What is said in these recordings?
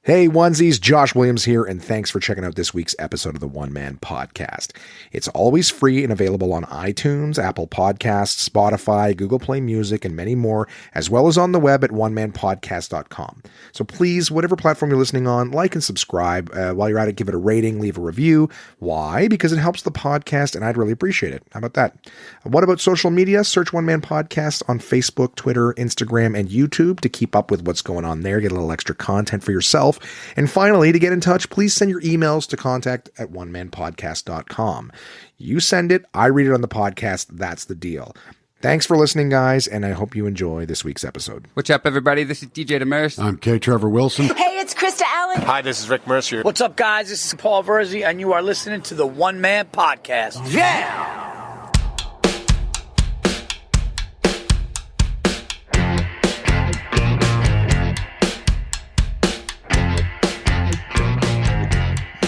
Hey, onesies, Josh Williams here, and thanks for checking out this week's episode of the One Man Podcast. It's always free and available on iTunes, Apple Podcasts, Spotify, Google Play Music, and many more, as well as on the web at onemanpodcast.com. So please, whatever platform you're listening on, like and subscribe. While you're at it, give it a rating, leave a review. Why? Because it helps the podcast, and I'd really appreciate it. How about that? What about social media? Search One Man Podcast on Facebook, Twitter, Instagram, and YouTube to keep up with what's going on there. Get a little extra content for yourself. And finally, to get in touch, please send your emails to contact@onemanpodcast.com. You send it, I read it on the podcast. That's the deal. Thanks for listening, guys, and I hope you enjoy this week's episode. What's up, everybody? This is DJ Demers. I'm K. Trevor Wilson. Hey, it's Krista Allen. Hi, this is Rick Mercier. What's up, guys? This is Paul Verzi, and you are listening to the One Man Podcast. Yeah!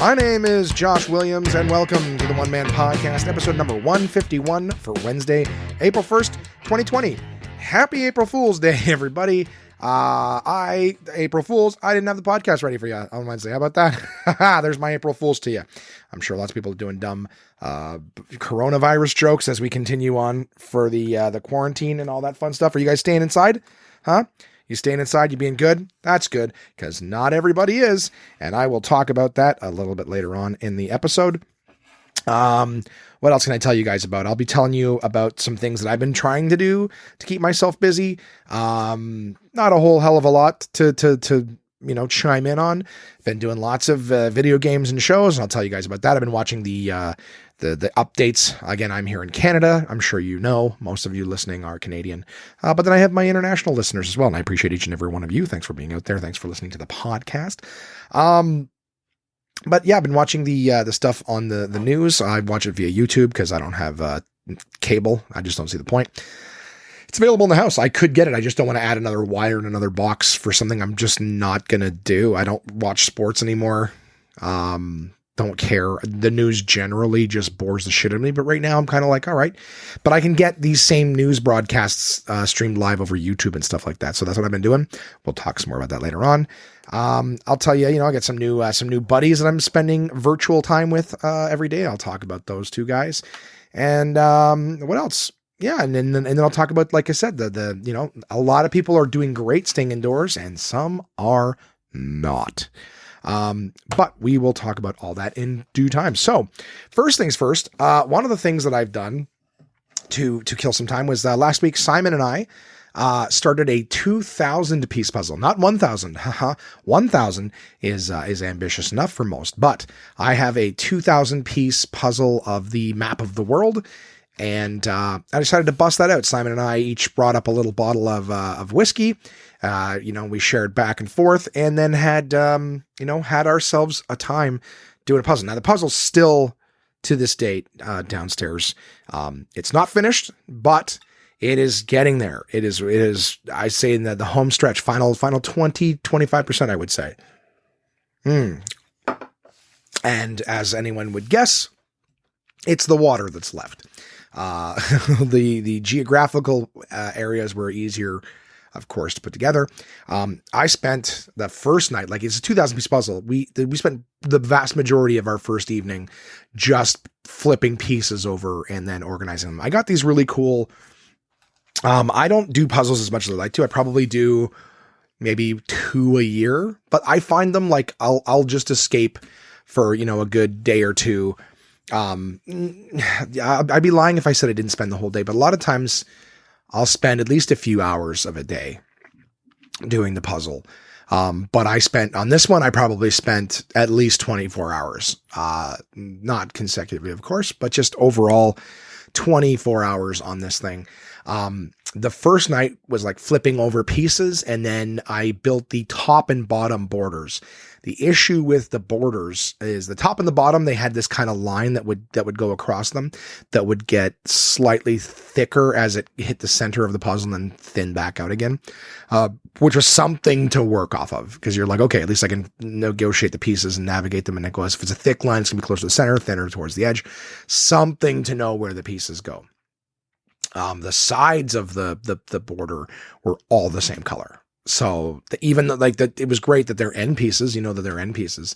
My name is Josh Williams, and welcome to the One Man Podcast, episode number 151 for Wednesday, April 1st, 2020. Happy April Fool's Day, everybody. April Fools, I didn't have the podcast ready for you on Wednesday. How about that? There's my April Fools to you. I'm sure lots of people are doing dumb coronavirus jokes as we continue on for the quarantine and all that fun stuff. Are you guys staying inside? Huh? You staying inside? You being good? That's good, because not everybody is, and I will talk about that a little bit later on in the episode. What else can I tell you guys about? I'll be telling you about some things that I've been trying to do to keep myself busy. Not a whole hell of a lot to chime in on. Been doing lots of video games and shows, and I'll tell you guys about that. I've been watching the updates. Again, I'm here in Canada. I'm sure you know, most of you listening are Canadian. But then I have my international listeners as well, and I appreciate each and every one of you. Thanks for being out there. Thanks for listening to the podcast. But yeah, I've been watching the stuff on the news. I watch it via YouTube because I don't have cable. I just don't see the point. It's available in the house. I could get it. I just don't want to add another wire and another box for something I'm just not going to do. I don't watch sports anymore. Don't care. The news generally just bores the shit out of me. But right now I'm kind of like, all right. But I can get these same news broadcasts streamed live over YouTube and stuff like that. So that's what I've been doing. We'll talk some more about that later on. I'll tell you, I got some new buddies that I'm spending virtual time with every day. I'll talk about those two guys. And what else? Yeah, and then I'll talk about, like I said, the a lot of people are doing great staying indoors, and some are not. But we will talk about all that in due time. So, first things first. One of the things that I've done to kill some time was last week. Simon and I started a 2,000 piece puzzle, not 1,000. 1,000 is ambitious enough for most, but I have a 2,000 piece puzzle of the map of the world. And I decided to bust that out. Simon and I each brought up a little bottle of whiskey. We shared back and forth, and then had ourselves a time doing a puzzle. Now the puzzle's still to this date downstairs. It's not finished, but it is getting there. It is. I say in the home stretch, final 20-25%, I would say. And as anyone would guess, it's the water that's left. The geographical areas were easier, of course, to put together. I spent the first night, like it's a 2,000 piece puzzle. We spent the vast majority of our first evening just flipping pieces over and then organizing them. I got these really cool. I don't do puzzles as much as I like to. I probably do maybe 2 a year, but I find them like I'll just escape for, a good day or two. I'd be lying if I said I didn't spend the whole day, but a lot of times I'll spend at least a few hours of a day doing the puzzle. But on this one, I probably spent at least 24 hours, not consecutively, of course, but just overall 24 hours on this thing. The first night was like flipping over pieces, and then I built the top and bottom borders. The issue with the borders is the top and the bottom, they had this kind of line that would go across them that would get slightly thicker as it hit the center of the puzzle and then thin back out again, which was something to work off of, because you're like, okay, at least I can negotiate the pieces and navigate them. And it goes, if it's a thick line, it's gonna be closer to the center, thinner towards the edge, something to know where the pieces go. The sides of the border were all the same color. So it was great that they're end pieces, that they're end pieces.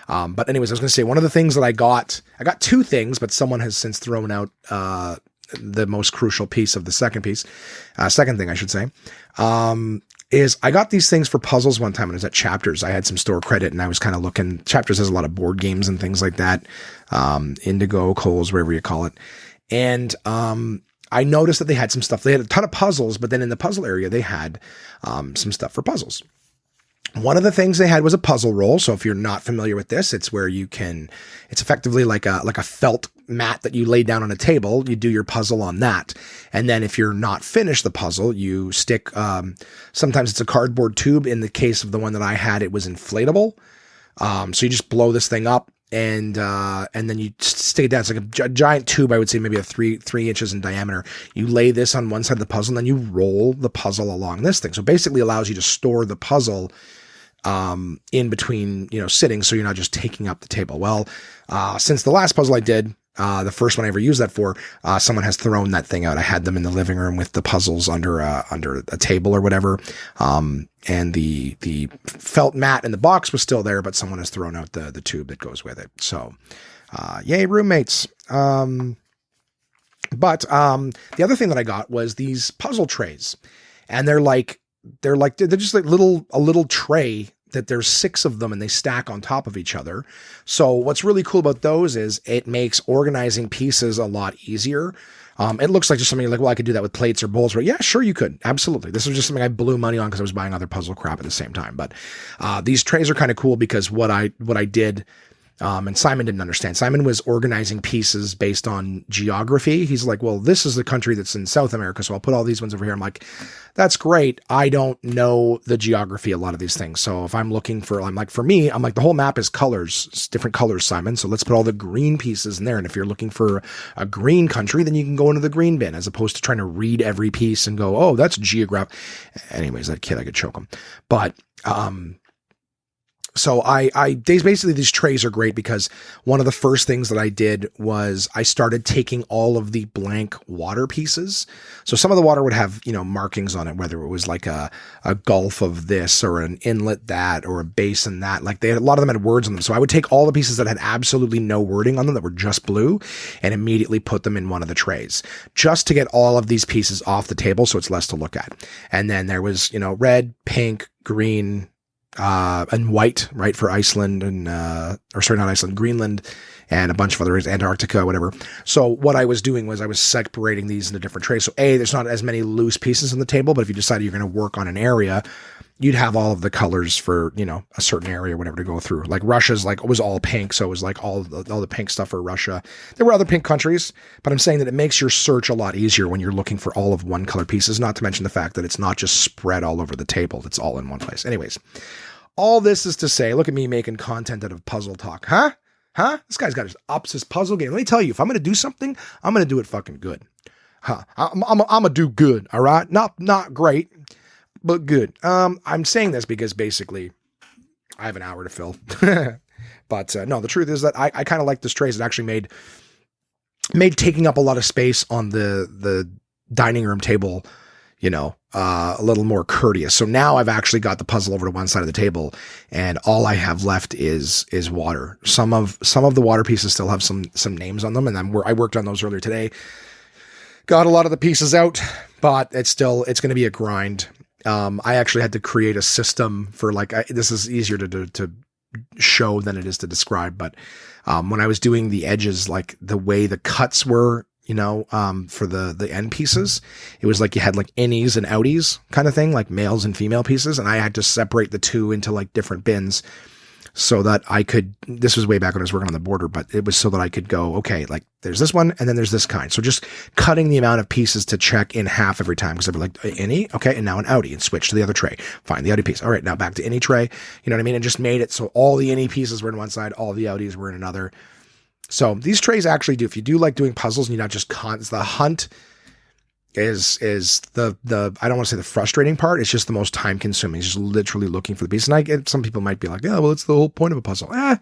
But anyways, I was going to say one of the things that I got 2 things, but someone has since thrown out, the most crucial piece of the second thing I should say, is I got these things for puzzles one time when I was at Chapters. I had some store credit and I was kind of looking. Chapters has a lot of board games and things like that. Indigo, Coles, wherever you call it. And, I noticed that they had some stuff. They had a ton of puzzles, but then in the puzzle area, they had, some stuff for puzzles. One of the things they had was a puzzle roll. So if you're not familiar with this, it's where it's effectively like a felt mat that you lay down on a table. You do your puzzle on that. And then if you're not finished the puzzle, you stick, sometimes it's a cardboard tube. In the case of the one that I had, it was inflatable. So you just blow this thing up and then you stick it down. It's like a giant tube. I would say maybe a 3 inches in diameter. You lay this on one side of the puzzle and then you roll the puzzle along this thing. So basically allows you to store the puzzle in between, sitting, so you're not just taking up the table. Well, since the last puzzle I did, the first one I ever used that for, someone has thrown that thing out. I had them in the living room with the puzzles under a table or whatever. And the felt mat in the box was still there, but someone has thrown out the tube that goes with it. So, yay, roommates. But the other thing that I got was these puzzle trays, and they're just like a little tray that there's 6 of them and they stack on top of each other. So what's really cool about those is it makes organizing pieces a lot easier. It looks like just something like, well, I could do that with plates or bowls, but yeah, sure you could. Absolutely. This was just something I blew money on because I was buying other puzzle crap at the same time. But, these trays are kind of cool because what I did, and Simon didn't understand. Simon was organizing pieces based on geography. He's like, well, this is the country that's in South America, so I'll put all these ones over here. I'm like, that's great. I don't know the geography, a lot of these things. So if I'm looking for, for me, I'm like, the whole map is colors, it's different colors, Simon. So let's put all the green pieces in there. And if you're looking for a green country, then you can go into the green bin, as opposed to trying to read every piece and go, oh, that's geography. Anyways, that kid, I could choke him. But, so these trays are great because one of the first things that I did was I started taking all of the blank water pieces. So some of the water would have, markings on it, whether it was like a gulf of this or an inlet that, or a basin that, like a lot of them had words on them. So I would take all the pieces that had absolutely no wording on them, that were just blue, and immediately put them in one of the trays just to get all of these pieces off the table. So it's less to look at. And then there was, red, pink, green, and white, right, for Iceland and, not Iceland, Greenland, and a bunch of other areas, Antarctica, whatever. So what I was doing was I was separating these into different trays. So there's not as many loose pieces on the table, but if you decided you're going to work on an area, you'd have all of the colors for, a certain area or whatever to go through. Like Russia's it was all pink. So it was like all the pink stuff for Russia. There were other pink countries, but I'm saying that it makes your search a lot easier when you're looking for all of one color pieces, not to mention the fact that it's not just spread all over the table. It's all in one place. Anyways, all this is to say, look at me making content out of puzzle talk. Huh? This guy's got his puzzle game. Let me tell you, if I'm going to do something, I'm going to do it fucking good. I'm going to do good. All right. Not great, but good. I'm saying this because basically I have an hour to fill, but, no, the truth is that I kind of like this trays. It actually made taking up a lot of space on the dining room table, a little more courteous. So now I've actually got the puzzle over to one side of the table, and all I have left is water. Some of the water pieces still have some names on them, and I worked on those earlier today. Got a lot of the pieces out, but it's going to be a grind. I actually had to create a system for this is easier to show than it is to describe. But, when I was doing the edges, like the way the cuts were, for the end pieces, it was like you had like innies and outies kind of thing, like males and female pieces. And I had to separate the two into like different bins so that this was way back when I was working on the border, but it was so that I could go, okay, like there's this one and then there's this kind. So just cutting the amount of pieces to check in half every time. Cause I'd be like innie. Okay. And now an outie, and switch to the other tray. Find the outie piece. All right. Now back to innie tray. You know what I mean? And just made it so all the innie pieces were in one side, all the outies were in another. So these trays actually do, if you do like doing puzzles and you're not just the hunt is the, I don't want to say the frustrating part. It's just the most time consuming. It's just literally looking for the piece. And I get, some people might be like, well, it's the whole point of a puzzle. I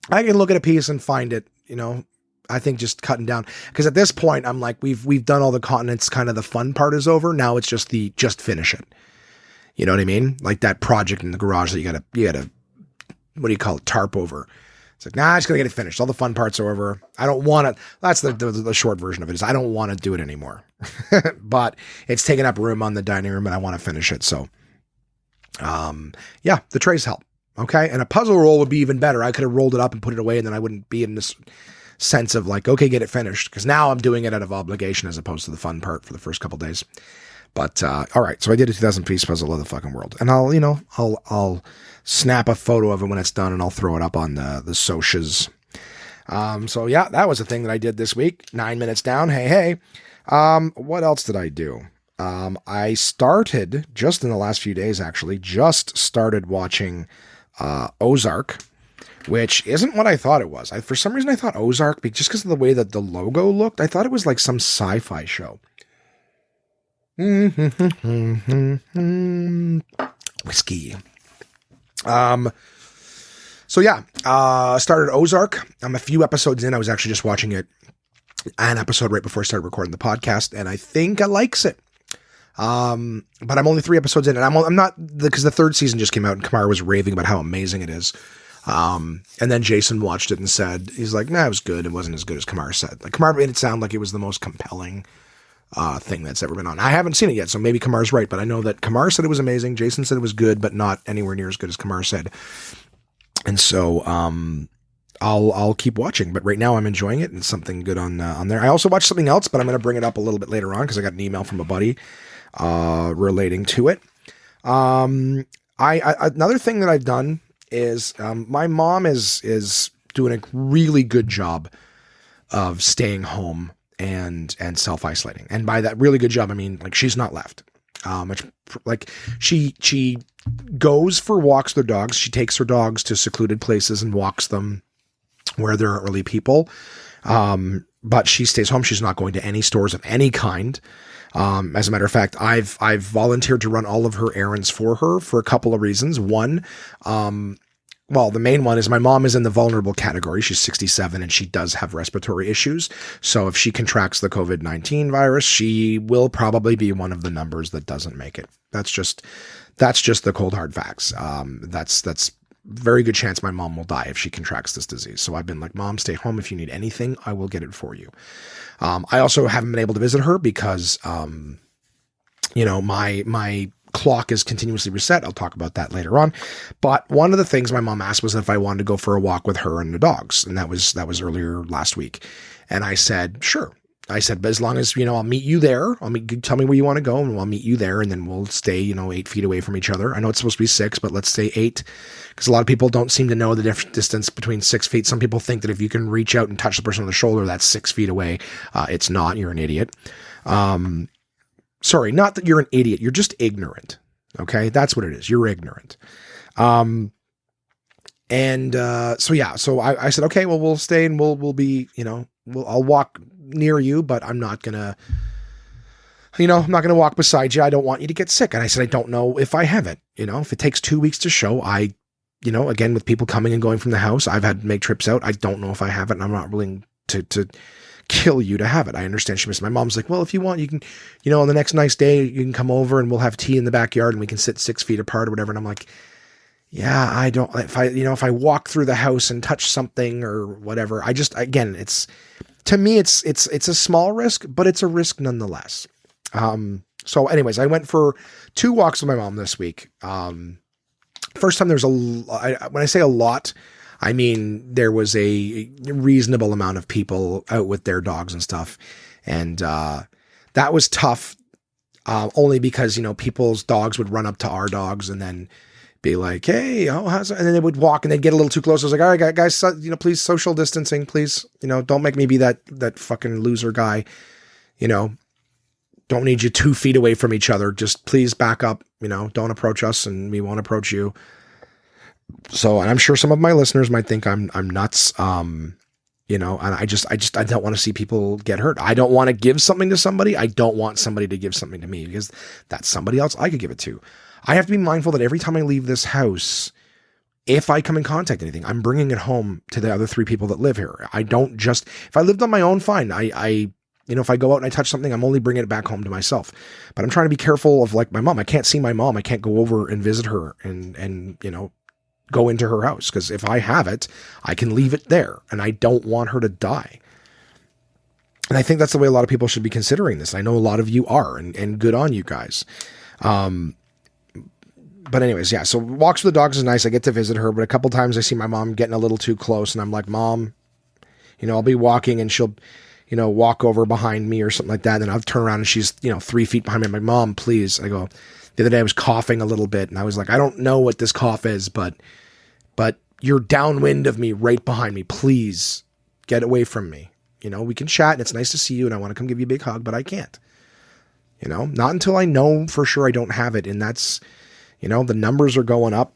can look at a piece and find it, I think just cutting down, because at this point I'm like, we've done all the continents. Kind of the fun part is over. Now it's just just finish it. You know what I mean? Like that project in the garage that you gotta, what do you call it? Tarp over. It's like, nah, I just gotta get it finished. All the fun parts are over. I don't want to, that's the short version of it is I don't want to do it anymore, but it's taking up room on the dining room and I want to finish it. So, yeah, the trays help. Okay. And a puzzle roll would be even better. I could have rolled it up and put it away and then I wouldn't be in this sense of like, okay, get it finished. Cause now I'm doing it out of obligation as opposed to the fun part for the first couple days. But, all right. So I did a 2,000 piece puzzle of the fucking world and I'll snap a photo of it when it's done and I'll throw it up on the socials. So yeah, that was a thing that I did this week. 9 minutes down. Hey. What else did I do? I started just in the last few days, actually, started watching, Ozark, which isn't what I thought it was. For some reason I thought Ozark, just because of the way that the logo looked, I thought it was like some sci-fi show. Whiskey. So yeah, started Ozark. I'm a few episodes in. I was actually just watching it, an episode right before I started recording the podcast, and I think I likes it. But I'm only 3 episodes in, and I'm not, because the 3rd season just came out and Kamar was raving about how amazing it is. And then Jason watched it and said, he's like, nah, it was good. It wasn't as good as Kamar said. Like Kamar made it sound like it was the most compelling, thing that's ever been on. I haven't seen it yet, so maybe Kamar's right, but I know that Kamar said it was amazing. Jason said it was good, but not anywhere near as good as Kamar said. And so, I'll keep watching, but right now I'm enjoying it and something good on there. I also watched something else, but I'm going to bring it up a little bit later on because I got an email from a buddy, relating to it. Another thing that I've done is, my mom is doing a really good job of staying home and self-isolating. And by that really good job, I mean, like she's not left. Like she goes for walks with her dogs. She takes her dogs to secluded places and walks them where there aren't really people. But she stays home. She's not going to any stores of any kind. As a matter of fact, I've volunteered to run all of her errands for her for a couple of reasons. One, well, the main one is my mom is in the vulnerable category. She's 67 and she does have respiratory issues. So if she contracts the COVID-19 virus, she will probably be one of the numbers that doesn't make it. That's just the cold hard facts. That's very good chance my mom will die if she contracts this disease. So I've been like, Mom, stay home. If you need anything, I will get it for you. I also haven't been able to visit her because, my clock is continuously reset. I'll talk about that later on. But one of the things my mom asked was if I wanted to go for a walk with her and the dogs. And that was earlier last week. And I said, sure. I said, but as long as, I'll meet you there, tell me where you want to go and I'll meet you there. And then we'll stay, 8 feet away from each other. I know it's supposed to be 6, but let's say 8, because a lot of people don't seem to know the distance between 6 feet. Some people think that if you can reach out and touch the person on the shoulder, that's 6 feet away. It's not. You're an idiot. Sorry, not that you're an idiot. You're just ignorant. Okay. That's what it is. You're ignorant. So I said, okay, well, we'll stay and we'll be, I'll walk near you, but I'm not gonna walk beside you. I don't want you to get sick. And I said, I don't know if I have it, if it takes 2 weeks to show, again, with people coming and going from the house, I've had to make trips out. I don't know if I have it and I'm not willing to kill you to have it. I understand. My mom's like, well, if you want, you can, on the next nice day, you can come over and we'll have tea in the backyard and we can sit 6 feet apart or whatever. And I'm like, yeah, I don't, if I walk through the house and touch something or whatever, to me, it's a small risk, but it's a risk nonetheless. So anyways, I went for 2 walks with my mom this week. First time when I say a lot, I mean, there was a reasonable amount of people out with their dogs and stuff. And, that was tough, only because, people's dogs would run up to our dogs and then be like, hey, how's it? And then they would walk and they'd get a little too close. I was like, all right, guys, please social distancing, please, don't make me be that fucking loser guy, don't need you 2 feet away from each other. Just please back up, don't approach us and we won't approach you. So, and I'm sure some of my listeners might think I'm nuts. And I don't want to see people get hurt. I don't want to give something to somebody. I don't want somebody to give something to me because that's somebody else I could give it to. I have to be mindful that every time I leave this house, if I come in contact with anything, I'm bringing it home to the other 3 people that live here. I don't if I lived on my own, fine. I You know, if I go out and I touch something, I'm only bringing it back home to myself. But I'm trying to be careful of like my mom. I can't see my mom. I can't go over and visit her and you know, go into her house. Because if I have it, I can leave it there. And I don't want her to die. And I think that's the way a lot of people should be considering this. I know a lot of you are, and good on you guys. But anyways, yeah, so walks with the dogs is nice. I get to visit her, but a couple times I see my mom getting a little too close, and I'm like, Mom, you know, I'll be walking and she'll, you know, walk over behind me or something like that. And then I'll turn around and she's, you know, 3 feet behind me. I'm like, Mom, please. I go, the other day I was coughing a little bit and I was like, I don't know what this cough is, but you're downwind of me, right behind me. Please get away from me. You know, we can chat and it's nice to see you and I want to come give you a big hug, but I can't. You know, not until I know for sure I don't have it. And that's, you know, the numbers are going up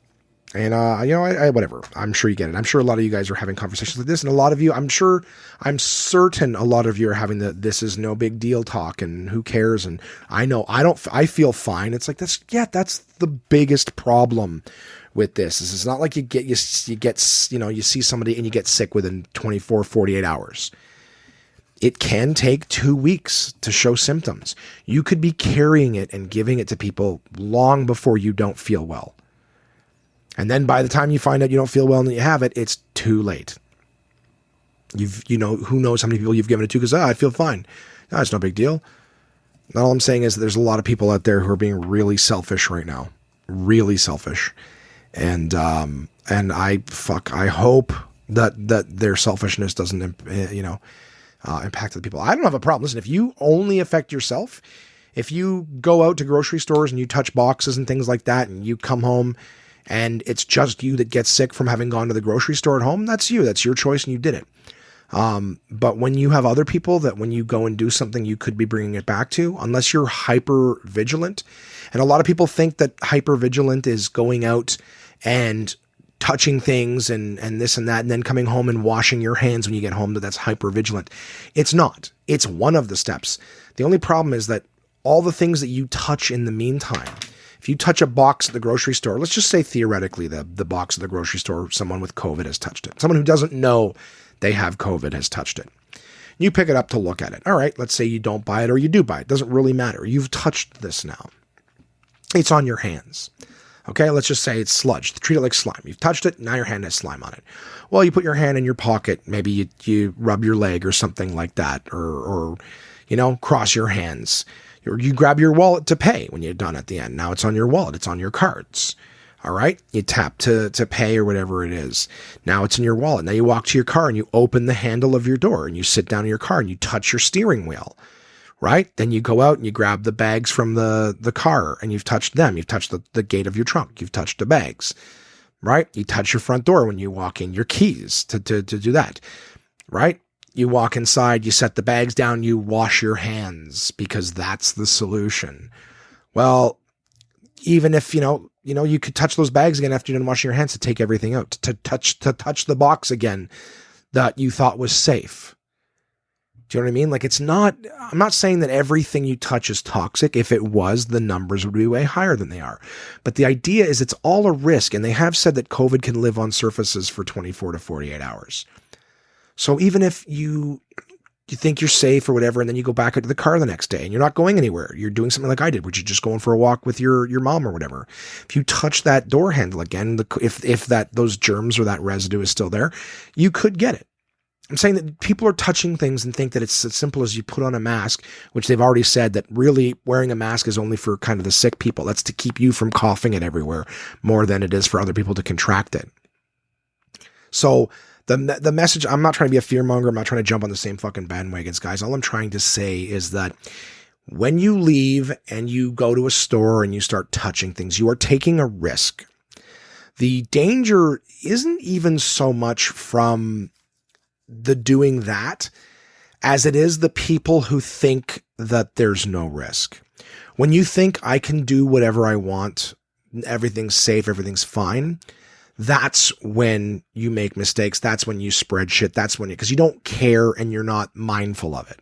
and, you know, I whatever. I'm sure you get it. I'm sure a lot of you guys are having conversations like this. And a lot of you, I'm certain a lot of you are having the, this is no big deal talk and who cares. And I know I feel fine. It's like, that's the biggest problem with this. It's not like you get, you know, you see somebody and you get sick within 24, 48 hours. It can take 2 weeks to show symptoms. You could be carrying it and giving it to people long before you don't feel well. And then by the time you find out you don't feel well and you have it, it's too late. You know, who knows how many people you've given it to because, I feel fine. No, it's no big deal. All I'm saying is that there's a lot of people out there who are being really selfish right now. Really selfish. And I hope that their selfishness doesn't, you know, impact the people. I don't have a problem. Listen, if you only affect yourself, if you go out to grocery stores and you touch boxes and things like that, and you come home and it's just you that gets sick from having gone to the grocery store at home, that's you. That's your choice and you did it. But when you have other people that when you go and do something, you could be bringing it back to, unless you're hyper vigilant. And a lot of people think that hyper vigilant is going out and touching things and this and that, and then coming home and washing your hands when you get home, that's hyper vigilant. It's not. It's one of the steps. The only problem is that all the things that you touch in the meantime, if you touch a box at the grocery store, let's just say theoretically the box at the grocery store, someone with COVID has touched it. Someone who doesn't know they have COVID has touched it. You pick it up to look at it. All right, let's say you don't buy it or you do buy it. Doesn't really matter. You've touched this now. It's on your hands. Okay, let's just say it's sludge. Treat it like slime. You've touched it, now your hand has slime on it. Well, you put your hand in your pocket. Maybe you rub your leg or something like that, or you know, cross your hands. You grab your wallet to pay when you're done at the end. Now it's on your wallet. It's on your cards. All right, you tap to pay or whatever it is. Now it's in your wallet. Now you walk to your car and you open the handle of your door and you sit down in your car and you touch your steering wheel. Right? Then you go out and you grab the bags from the car and you've touched them. You've touched the gate of your trunk. You've touched the bags, right? You touch your front door when you walk in, your keys to do that, right? You walk inside, you set the bags down, you wash your hands because that's the solution. Well, even if, you know, you could touch those bags again after you done washing your hands to take everything out, to touch the box again that you thought was safe. Do you know what I mean? Like, I'm not saying that everything you touch is toxic. If it was, the numbers would be way higher than they are. But the idea is it's all a risk. And they have said that COVID can live on surfaces for 24 to 48 hours. So even if you think you're safe or whatever, and then you go back out to the car the next day and you're not going anywhere, you're doing something like I did, which is just going for a walk with your mom or whatever. If you touch that door handle again, if those germs or that residue is still there, you could get it. I'm saying that people are touching things and think that it's as simple as you put on a mask, which they've already said that really wearing a mask is only for kind of the sick people. That's to keep you from coughing it everywhere more than it is for other people to contract it. So the message, I'm not trying to be a fearmonger. I'm not trying to jump on the same fucking bandwagons, guys. All I'm trying to say is that when you leave and you go to a store and you start touching things, you are taking a risk. The danger isn't even so much from the doing that as it is the people who think that there's no risk. When you think I can do whatever I want, everything's safe, everything's fine, that's when you make mistakes. That's when you spread shit. That's when because you don't care and you're not mindful of it.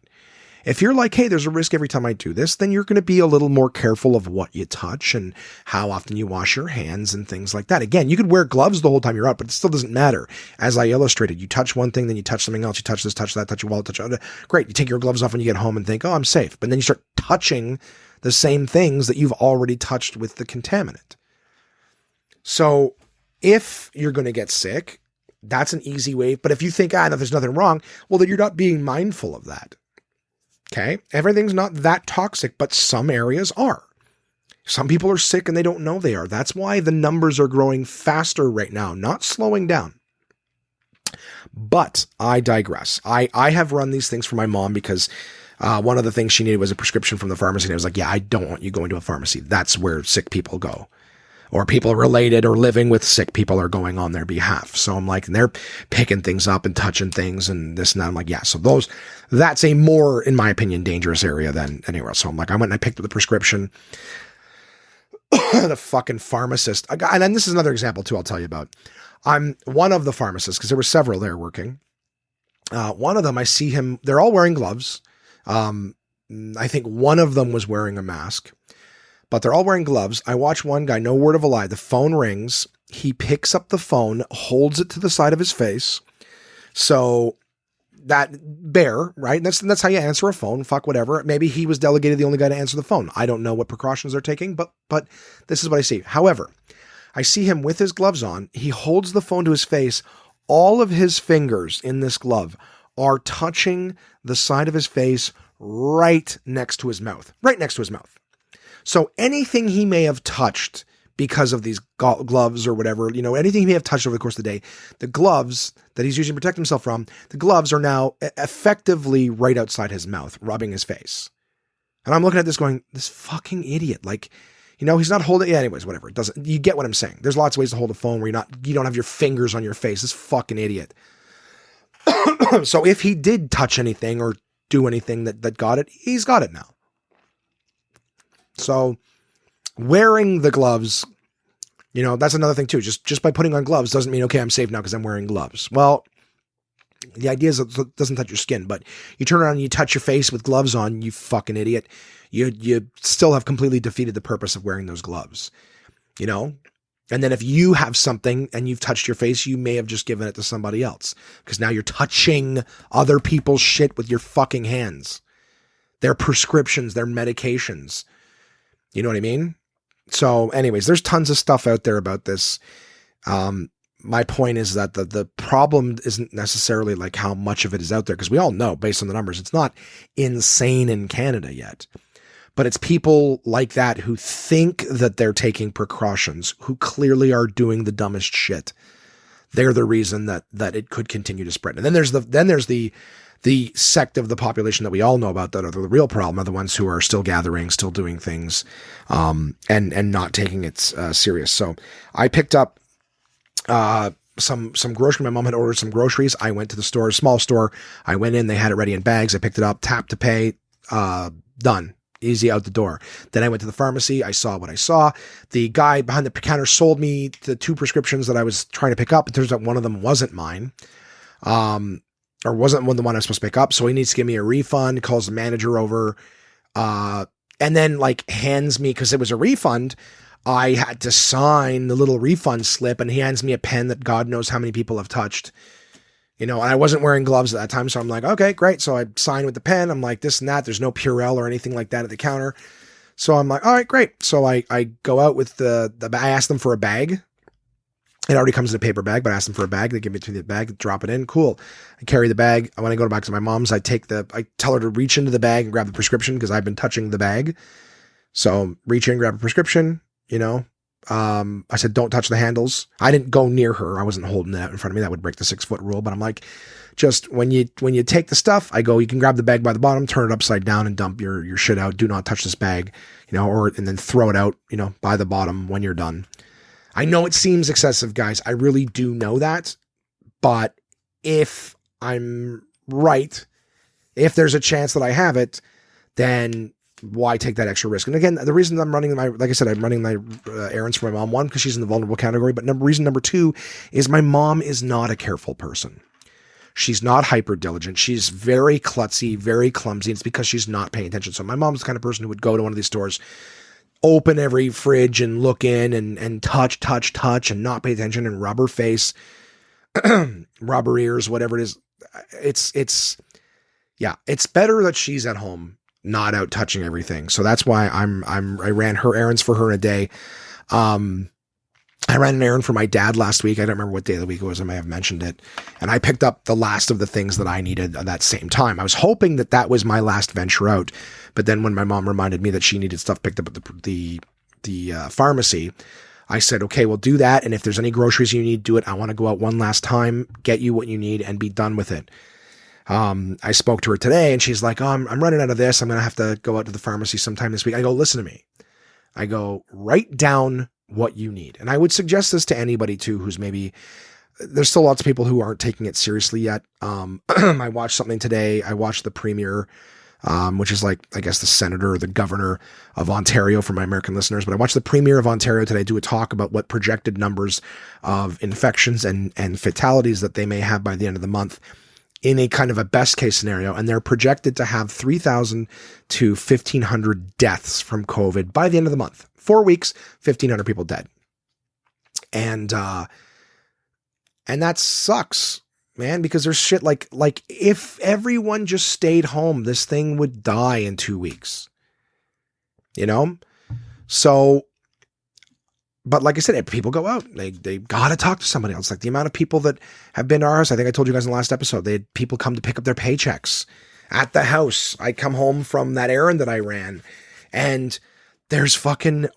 If you're like, hey, there's a risk every time I do this, then you're going to be a little more careful of what you touch and how often you wash your hands and things like that. Again, you could wear gloves the whole time you're out, but it still doesn't matter. As I illustrated, you touch one thing, then you touch something else, you touch this, touch that, touch your wallet, touch other. Great. You take your gloves off when you get home and think, oh, I'm safe. But then you start touching the same things that you've already touched with the contaminant. So if you're going to get sick, that's an easy way. But if you think, no, there's nothing wrong, well, then you're not being mindful of that. Okay. Everything's not that toxic, but some areas are. Some people are sick and they don't know they are. That's why the numbers are growing faster right now, not slowing down. But I digress. I have run these things for my mom because one of the things she needed was a prescription from the pharmacy. And I was like, yeah, I don't want you going to a pharmacy. That's where sick people go. Or people related or living with sick people are going on their behalf. So I'm like, and they're picking things up and touching things and this and that. I'm like, yeah, so that's a more, in my opinion, dangerous area than anywhere else. So I'm like, I went and I picked up the prescription. The fucking pharmacist. And then this is another example too, I'll tell you about. I'm one of the pharmacists because there were several there working. One of them, I see him, they're all wearing gloves. I think one of them was wearing a mask. But they're all wearing gloves. I watch one guy, no word of a lie. The phone rings. He picks up the phone, holds it to the side of his face. So that bear, right? That's how you answer a phone. Fuck whatever. Maybe he was delegated the only guy to answer the phone. I don't know what precautions they're taking, but this is what I see. However, I see him with his gloves on. He holds the phone to his face. All of his fingers in this glove are touching the side of his face right next to his mouth. Right next to his mouth. So anything he may have touched because of these gloves or whatever, anything he may have touched over the course of the day, the gloves that he's using to protect himself from, the gloves are now effectively right outside his mouth, rubbing his face. And I'm looking at this going, this fucking idiot. Like, he's not holding, anyways, whatever. It doesn't, you get what I'm saying. There's lots of ways to hold a phone where you don't have your fingers on your face. This fucking idiot. So if he did touch anything or do anything that got it, he's got it now. So wearing the gloves, that's another thing too. Just by putting on gloves doesn't mean, okay, I'm safe now because I'm wearing gloves. Well, the idea is it doesn't touch your skin, but you turn around and you touch your face with gloves on, you fucking idiot. You still have completely defeated the purpose of wearing those gloves, And then if you have something and you've touched your face, you may have just given it to somebody else because now you're touching other people's shit with your fucking hands, their prescriptions, their medications. You know what I mean? So anyways, there's tons of stuff out there about this. My point is that the problem isn't necessarily like how much of it is out there, because we all know based on the numbers, it's not insane in Canada yet, but it's people like that who think that they're taking precautions, who clearly are doing the dumbest shit. They're the reason that it could continue to spread. And then there's the sect of the population that we all know about that are the real problem, are the ones who are still gathering, still doing things, and not taking it serious. So I picked up some grocery. My mom had ordered some groceries. I went to the store, small store. I went in, they had it ready in bags. I picked it up, tapped to pay, done. Easy out the door. Then I went to the pharmacy. I saw what I saw. The guy behind the counter sold me the 2 prescriptions that I was trying to pick up. It turns out one of them wasn't mine. Or wasn't the one I was supposed to pick up. So he needs to give me a refund, calls the manager over, and then hands me, because it was a refund, I had to sign the little refund slip, and he hands me a pen that God knows how many people have touched, and I wasn't wearing gloves at that time. So I'm like, okay, great. So I sign with the pen. I'm like, this and that. There's no Purell or anything like that at the counter. So I'm like, all right, great. So I go out with I asked them for a bag. It already comes in a paper bag, but I asked them for a bag. They give me the bag, drop it in. Cool. I carry the bag. When I go back to my mom's, I tell her to reach into the bag and grab the prescription because I've been touching the bag. So reach in, grab a prescription, I said, don't touch the handles. I didn't go near her. I wasn't holding that in front of me. That would break the 6-foot rule. But I'm like, just when you take the stuff, I go, you can grab the bag by the bottom, turn it upside down and dump your shit out. Do not touch this bag, and then throw it out, by the bottom when you're done. I know it seems excessive, guys. I really do know that. But if I'm right, if there's a chance that I have it, then why take that extra risk? And again, the reason I'm running like I said, I'm running my errands for my mom, one, because she's in the vulnerable category. But reason number 2 is my mom is not a careful person. She's not hyper diligent. She's very klutzy, very clumsy. It's because she's not paying attention. So my mom's the kind of person who would go to one of these stores, open every fridge and look in and touch and not pay attention and rub her face, rubber ears, whatever it is. It's better that she's at home, not out touching everything. So that's why I ran her errands for her in a day. I ran an errand for my dad last week. I don't remember what day of the week it was. I may have mentioned it. And I picked up the last of the things that I needed at that same time. I was hoping that was my last venture out. But then when my mom reminded me that she needed stuff picked up at the pharmacy, I said, okay, we'll do that. And if there's any groceries you need, do it. I want to go out one last time, get you what you need, and be done with it. I spoke to her today and she's like, oh, I'm running out of this. I'm going to have to go out to the pharmacy sometime this week. I go, listen to me. I go, write down what you need. And I would suggest this to anybody too, who's maybe, there's still lots of people who aren't taking it seriously yet. I watched something today. I watched the premier, which is like, I guess the senator or the governor of Ontario for my American listeners. But I watched the premier of Ontario today do a talk about what projected numbers of infections and fatalities that they may have by the end of the month in a kind of a best case scenario. And they're projected to have 3,000 to 1,500 deaths from COVID by the end of the month. 4 weeks, 1,500 people dead. And that sucks, man, because there's shit like if everyone just stayed home, this thing would die in 2 weeks, you know? So, but like I said, if people go out, they got to talk to somebody else. Like the amount of people that have been to our house. I think I told you guys in the last episode, they had people come to pick up their paychecks at the house. I come home from that errand that I ran and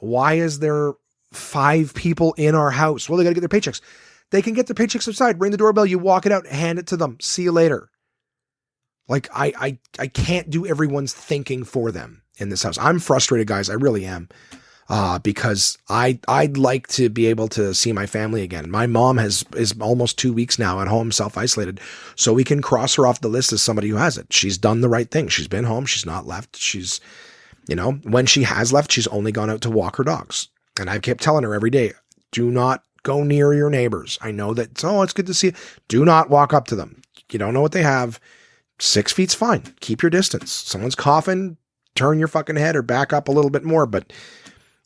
why is there 5 people in our house? Well, they got to get their paychecks. They can get their paychecks outside, ring the doorbell, you walk it out, hand it to them. See you later. Like I can't do everyone's thinking for them in this house. I'm frustrated, guys. I really am. Because I'd like to be able to see my family again. My mom is almost 2 weeks now at home, self-isolated. So we can cross her off the list as somebody who has it. She's done the right thing. She's been home. She's not left. She's, when she has left, she's only gone out to walk her dogs. And I kept telling her every day, do not go near your neighbors. I know that, it's good to see you. Do not walk up to them. You don't know what they have. 6 feet's fine. Keep your distance. Someone's coughing, turn your fucking head or back up a little bit more. But,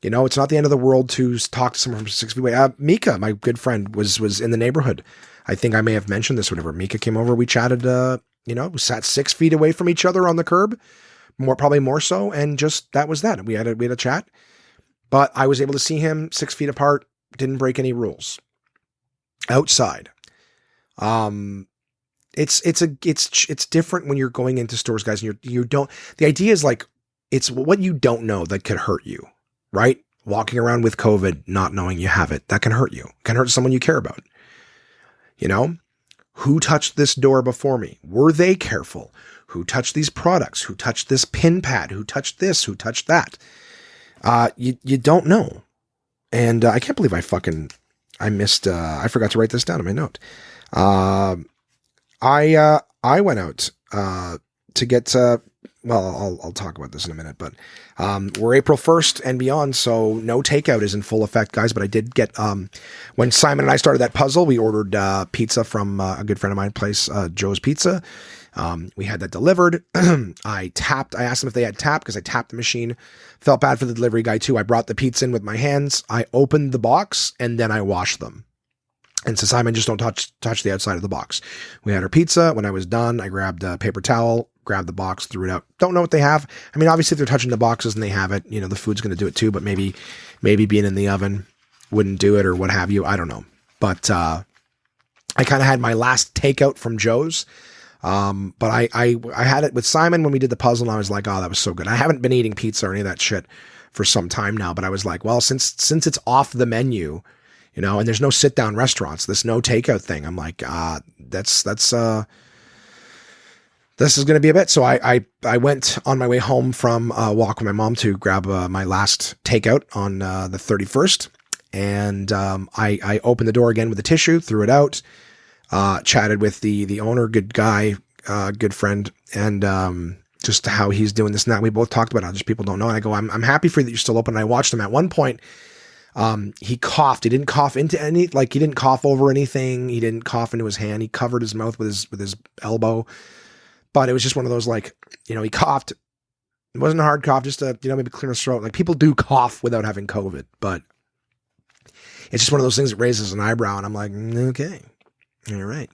it's not the end of the world to talk to someone from 6 feet away. Mika, my good friend, was in the neighborhood. I think I may have mentioned this whenever Mika came over. We chatted, we sat 6 feet away from each other on the curb. Probably more so. And just, that was that. We had a chat, but I was able to see him 6 feet apart. Didn't break any rules outside. It's different when you're going into stores, guys. And the idea is like, it's what you don't know that could hurt you, right? Walking around with COVID, not knowing you have it, that can hurt you. It can hurt someone you care about. Who touched this door before me? Were they careful? Who touched these products? Who touched this pin pad? Who touched this? Who touched that? You don't know. And I can't believe I forgot to write this down in my note. I went out to get, I'll talk about this in a minute, but we're April 1st and beyond, so no takeout is in full effect, guys, but I did get, when Simon and I started that puzzle, we ordered pizza from a good friend of mine place, Joe's Pizza. We had that delivered. I asked them if they had tap because I tapped the machine. Felt bad for the delivery guy too. I brought the pizza in with my hands. I opened the box and then I washed them. And so Simon, just don't touch the outside of the box. We had our pizza. When I was done, I grabbed a paper towel, grabbed the box, threw it out. Don't know what they have. I mean, obviously if they're touching the boxes and they have it, the food's going to do it too, but maybe being in the oven wouldn't do it or what have you. I don't know. But, I kind of had my last takeout from Joe's. But I had it with Simon when we did the puzzle and I was like, oh, that was so good. I haven't been eating pizza or any of that shit for some time now, but I was like, well, since it's off the menu, and there's no sit down restaurants, this no takeout thing. I'm like, this is going to be a bit. So I went on my way home from a walk with my mom to grab my last takeout on the 31st. And I opened the door again with a tissue, threw it out, chatted with the owner, good guy, good friend, and just how he's doing this and that. We both talked about how just people don't know. And I go, I'm happy for you that you're still open. And I watched him at one point. He coughed. He didn't cough into he didn't cough over anything. He didn't cough into his hand. He covered his mouth with his elbow. But it was just one of those, like, he coughed. It wasn't a hard cough, just to, maybe clear his throat. Like, people do cough without having COVID, but it's just one of those things that raises an eyebrow. And I'm like, okay, all right.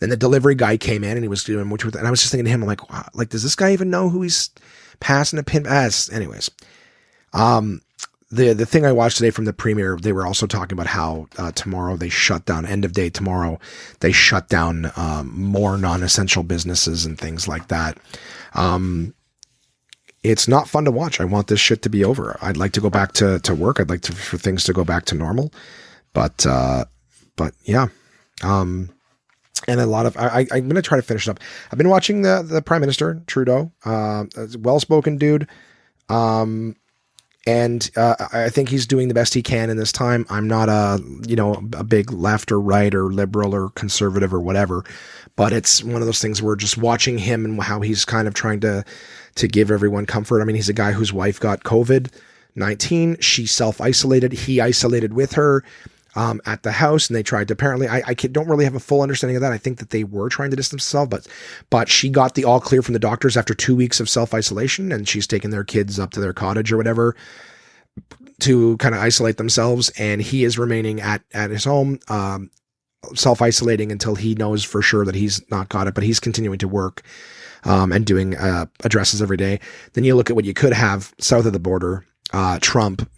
Then the delivery guy came in and he was doing, and I was just thinking to him, I'm like, wow, like, does this guy even know who he's passing a pin? Anyways, the thing I watched today from the premiere, they were also talking about how tomorrow they shut down, end of day tomorrow, they shut down more non-essential businesses and things like that. It's not fun to watch. I want this shit to be over. I'd like to go back to work. I'd like for things to go back to normal. But yeah. And a lot of, I'm going to try to finish it up. I've been watching the Prime Minister, Trudeau, well-spoken dude. And I think he's doing the best he can in this time. I'm not a big left or right or liberal or conservative or whatever, but it's one of those things where just watching him and how he's kind of trying to give everyone comfort. I mean, he's a guy whose wife got COVID-19. She self-isolated. He isolated with her at the house, and they tried to, apparently, I don't really have a full understanding of that. I think that they were trying to distance themselves, but she got the all clear from the doctors after 2 weeks of self-isolation, and she's taken their kids up to their cottage or whatever to kind of isolate themselves, and he is remaining at his home, self-isolating until he knows for sure that he's not got it, but he's continuing to work and doing addresses every day. Then you look at what you could have south of the border, Trump,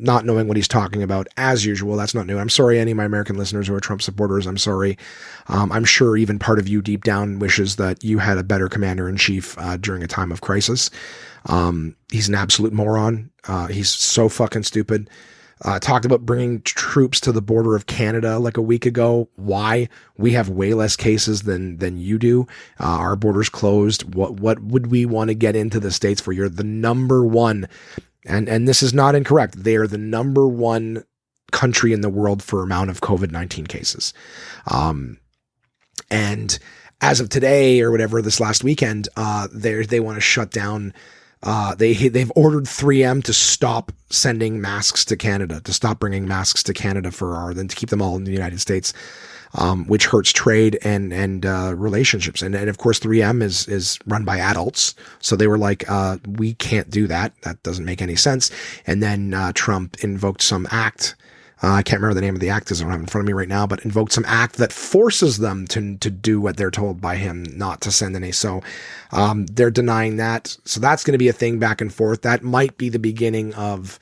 not knowing what he's talking about as usual. That's not new. I'm sorry, any of my American listeners who are Trump supporters. I'm sorry. I'm sure even part of you deep down wishes that you had a better commander in chief during a time of crisis. He's an absolute moron. He's so fucking stupid. Talked about bringing troops to the border of Canada like a week ago. Why? We have way less cases than you do. Our border's closed. What would we want to get into the States for? You're the number one. And this is not incorrect. They are the number one country in the world for amount of COVID-19 cases. And as of today or whatever, this last weekend, they want to shut down. They've ordered 3M to stop sending masks to Canada, to stop bringing masks to Canada to keep them all in the United States. Which hurts trade and relationships. And of course, 3M is run by adults. So they were like, we can't do that. That doesn't make any sense. And then Trump invoked some act. I can't remember the name of the act because I don't have it in front of me right now, but invoked some act that forces them to do what they're told by him not to send any. So they're denying that. So that's going to be a thing back and forth. That might be the beginning of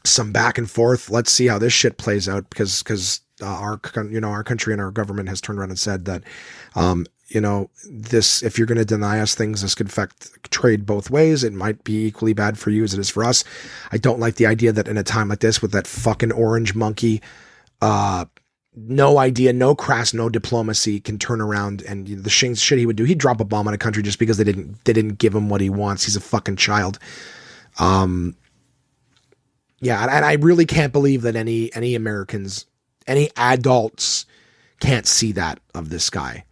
some back and forth. Let's see how this shit plays out because our country and our government has turned around and said that, this, if you're going to deny us things, this could affect trade both ways. It might be equally bad for you as it is for us. I don't like the idea that in a time like this with that fucking orange monkey, no idea, no crass, no diplomacy can turn around and the shit he would do. He'd drop a bomb on a country just because they didn't give him what he wants. He's a fucking child. Yeah. And I really can't believe that any Americans, any adults can't see that of this guy,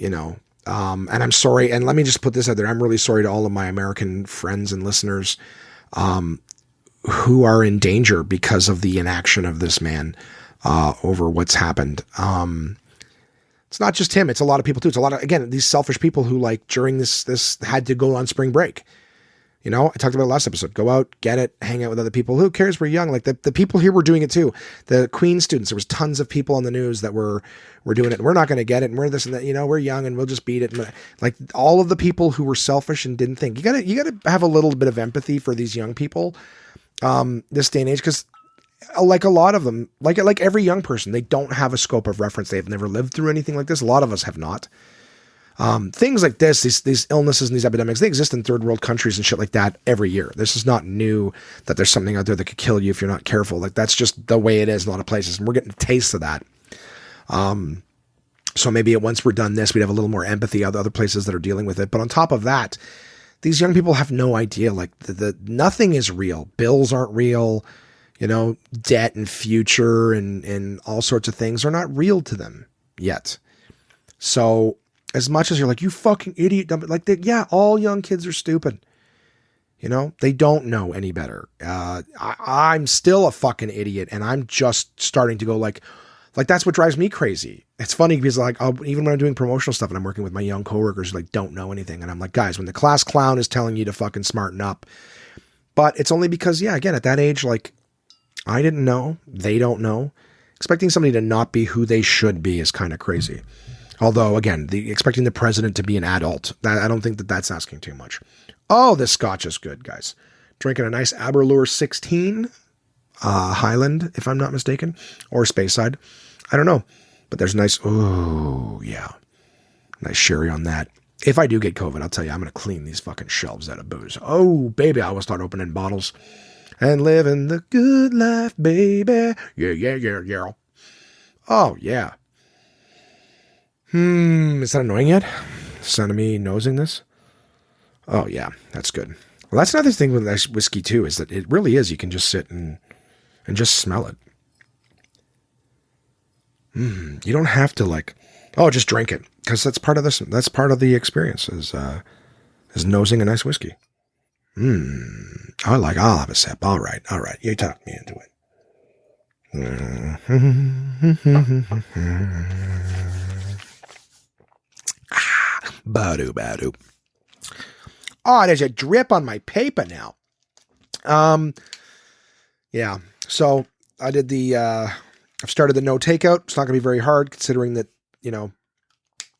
and I'm sorry. And let me just put this out there. I'm really sorry to all of my American friends and listeners, who are in danger because of the inaction of this man, over what's happened. It's not just him. It's a lot of people too. It's a lot of, again, these selfish people who like during this had to go on spring break. I talked about it last episode. Go out, get it, hang out with other people. Who cares? We're young. Like the people here were doing it too. The Queen students, there was tons of people on the news that were doing it. And we're not going to get it. And we're this and that, we're young and we'll just beat it. And like all of the people who were selfish and didn't think, you gotta have a little bit of empathy for these young people, this day and age. Cause like a lot of them, like every young person, they don't have a scope of reference. They've never lived through anything like this. A lot of us have not. Things like this, these illnesses and these epidemics, they exist in third world countries and shit like that every year. This is not new that there's something out there that could kill you if you're not careful. Like that's just the way it is in a lot of places. And we're getting a taste of that. So maybe once we're done this, we'd have a little more empathy of the other places that are dealing with it. But on top of that, these young people have no idea, like nothing is real. Bills aren't real, debt and future and all sorts of things are not real to them yet. So as much as you're like, you fucking idiot, all young kids are stupid. They don't know any better. I'm still a fucking idiot, and I'm just starting to go like that's what drives me crazy. It's funny because even when I'm doing promotional stuff and I'm working with my young coworkers who don't know anything, and I'm like, guys, when the class clown is telling you to fucking smarten up, but it's only because, again, at that age, I didn't know, they don't know. Expecting somebody to not be who they should be is kind of crazy. Although, again, expecting the president to be an adult, I don't think that's asking too much. Oh, this scotch is good, guys. Drinking a nice Aberlour 16 Highland, if I'm not mistaken, or Speyside. I don't know, but there's nice sherry on that. If I do get COVID, I'll tell you, I'm going to clean these fucking shelves out of booze. Oh, baby, I will start opening bottles and living the good life, baby. Yeah. Oh, yeah. Is that annoying yet? Sound of me nosing this? Oh, yeah, that's good. Well, that's another thing with this whiskey, too, is that it really is. You can just sit and just smell it. You don't have to just drink it, because that's part of this. That's part of the experience is nosing a nice whiskey. I'll have a sip. All right. You talked me into it. Badu. Oh, there's a drip on my paper now. Yeah. So I did I've started the no takeout. It's not going to be very hard considering that,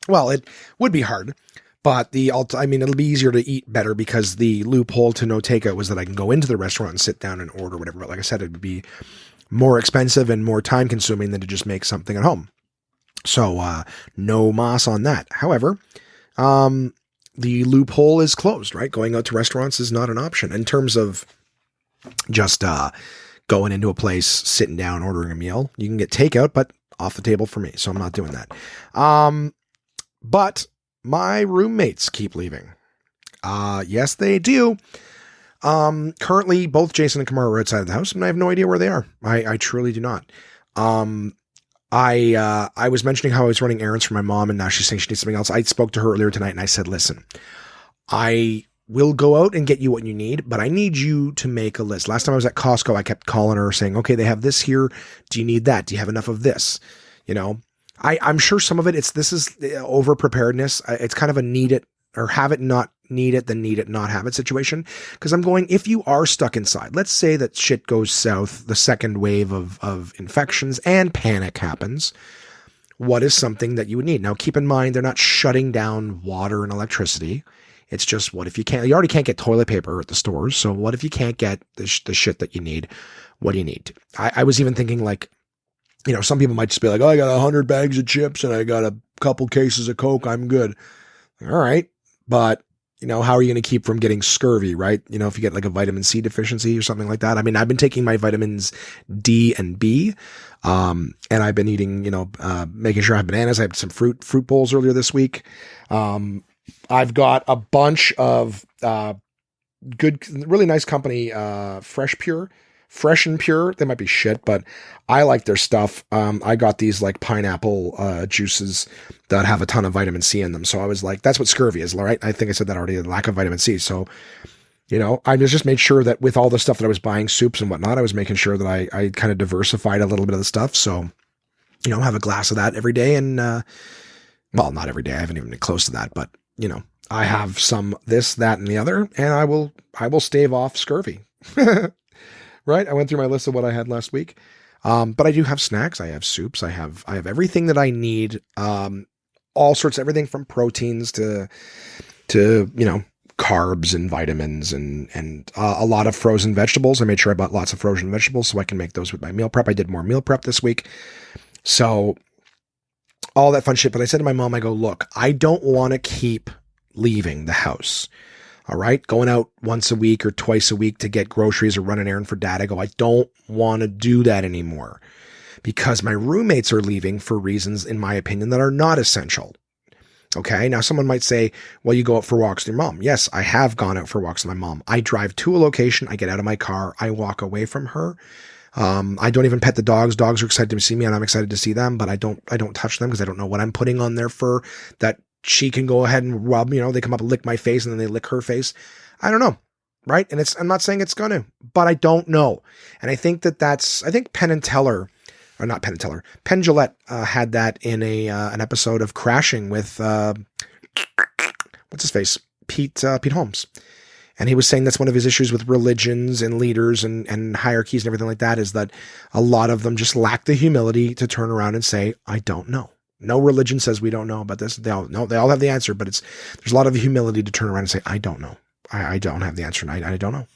well, it would be hard, but it'll be easier to eat better because the loophole to no takeout was that I can go into the restaurant and sit down and order whatever. But like I said, it would be more expensive and more time consuming than to just make something at home. So, no mas on that. However, the loophole is closed, right? Going out to restaurants is not an option in terms of just, going into a place, sitting down, ordering a meal. You can get takeout, but off the table for me. So I'm not doing that. But my roommates keep leaving. Yes, they do. Currently both Jason and Kamara are outside of the house and I have no idea where they are. I truly do not. I was mentioning how I was running errands for my mom and now she's saying she needs something else. I spoke to her earlier tonight and I said, listen, I will go out and get you what you need, but I need you to make a list. Last time I was at Costco, I kept calling her saying, okay, they have this here. Do you need that? Do you have enough of this? I'm sure some of it, this is over preparedness. It's kind of a need it or have it, not need it, then need it, not have it situation. Cause I'm going, if you are stuck inside, let's say that shit goes south, the second wave of infections and panic happens. What is something that you would need? Now, keep in mind, they're not shutting down water and electricity. It's just, what if you can't, you already can't get toilet paper at the stores. So what if you can't get the shit that you need? What do you need? I was even thinking some people might just be like, oh, I got 100 bags of chips and I got a couple cases of Coke. I'm good. All right. But how are you going to keep from getting scurvy, right? If you get a vitamin C deficiency or something like that. I mean, I've been taking my vitamins D and B, and I've been eating, making sure I have bananas. I had some fruit bowls earlier this week. I've got a bunch of good, really nice company, Fresh and Pure. They might be shit, but I like their stuff. I got these pineapple juices that have a ton of vitamin C in them. So I was like, that's what scurvy is, right? I think I said that already, the lack of vitamin C. So, I just made sure that with all the stuff that I was buying, soups and whatnot, I was making sure that I kind of diversified a little bit of the stuff. So, have a glass of that every day. And, well, not every day. I haven't even been close to that, but I have some this, that, and the other, and I will stave off scurvy. Right? I went through my list of what I had last week. But I do have snacks. I have soups. I have everything that I need. All sorts of everything from proteins to carbs and vitamins and a lot of frozen vegetables. I made sure I bought lots of frozen vegetables so I can make those with my meal prep. I did more meal prep this week. So all that fun shit. But I said to my mom, I go, look, I don't want to keep leaving the house. All right. Going out once a week or twice a week to get groceries or run an errand for dad. I go, I don't want to do that anymore because my roommates are leaving for reasons, in my opinion, that are not essential. Okay. Now someone might say, well, you go out for walks with your mom. Yes, I have gone out for walks with my mom. I drive to a location. I get out of my car. I walk away from her. I don't even pet the dogs. Dogs are excited to see me and I'm excited to see them, but I don't touch them because I don't know what I'm putting on their fur that she can go ahead and rub, they come up and lick my face and then they lick her face. I don't know. right? And I'm not saying it's going to, but I don't know. And I think I think Penn and Teller, or not Penn and Teller, Penn Jillette had that in an episode of Crashing with, what's his face? Pete Holmes. And he was saying that's one of his issues with religions and leaders and hierarchies and everything like that, is that a lot of them just lack the humility to turn around and say, I don't know. No religion says we don't know about this. They all have the answer, but there's a lot of humility to turn around and say, I don't know. I don't have the answer. And I don't know.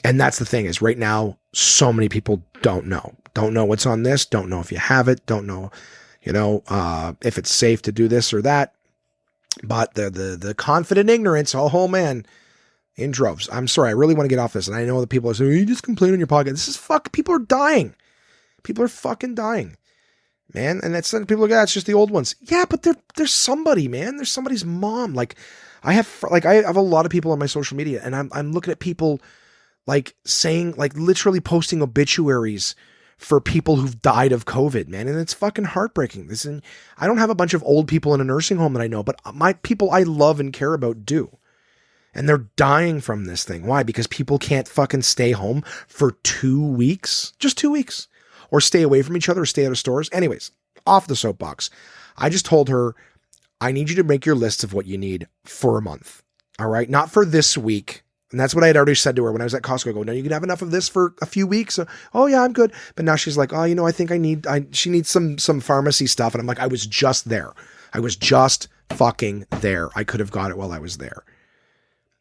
And that's the thing, is right now, so many people don't know what's on this. Don't know if you have it. Don't know, if it's safe to do this or that. But the confident ignorance, oh man, in droves. I'm sorry. I really want to get off this. And I know that people are saying, you just complain on your podcast. This is people are dying. People are fucking dying, man. And that's people look at, it's just the old ones. Yeah, but there's somebody, man. There's somebody's mom. I have a lot of people on my social media, and I'm looking at people saying, literally posting obituaries for people who've died of COVID, man. And it's fucking heartbreaking. I don't have a bunch of old people in a nursing home that I know, but my people I love and care about do. And they're dying from this thing. Why? Because people can't fucking stay home for 2 weeks, just 2 weeks, or stay away from each other, or stay out of stores. Anyways, off the soapbox. I just told her, I need you to make your lists of what you need for a month. All right. Not for this week. And that's what I had already said to her when I was at Costco. I go, no, you can have enough of this for a few weeks. Oh yeah, I'm good. But now she's like, oh, I think she needs some pharmacy stuff. And I'm like, I was just there. I was just fucking there. I could have got it while I was there.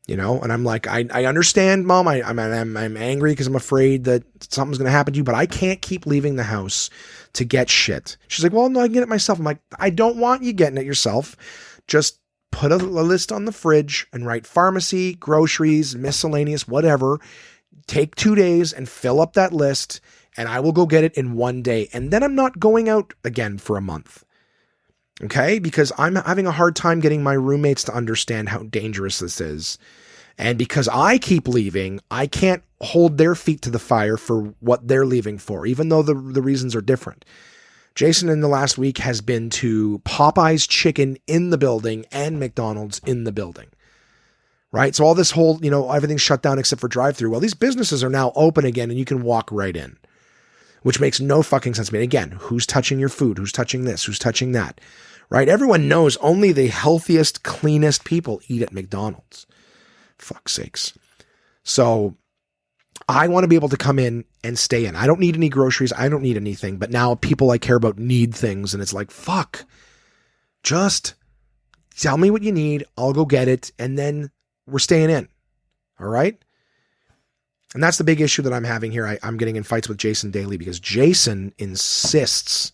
And I'm like, I understand, Mom. I'm angry because I'm afraid that something's going to happen to you, but I can't keep leaving the house to get shit. She's like, well, no, I can get it myself. I'm like, I don't want you getting it yourself. Just put a list on the fridge and write pharmacy, groceries, miscellaneous, whatever. Take 2 days and fill up that list, and I will go get it in 1 day. And then I'm not going out again for a month. Okay? Because I'm having a hard time getting my roommates to understand how dangerous this is. And because I keep leaving, I can't hold their feet to the fire for what they're leaving for, even though the reasons are different. Jason in the last week has been to Popeye's Chicken in the building and McDonald's in the building, right? So all this whole, everything's shut down except for drive-through. Well, these businesses are now open again and you can walk right in, which makes no fucking sense to me. Again, who's touching your food? Who's touching this? Who's touching that? Right? Everyone knows only the healthiest, cleanest people eat at McDonald's. Fuck's sakes. So I want to be able to come in and stay in. I don't need any groceries. I don't need anything. But now people I care about need things. And it's like, fuck, just tell me what you need. I'll go get it. And then we're staying in. All right. And that's the big issue that I'm having here. I'm getting in fights with Jason daily because Jason insists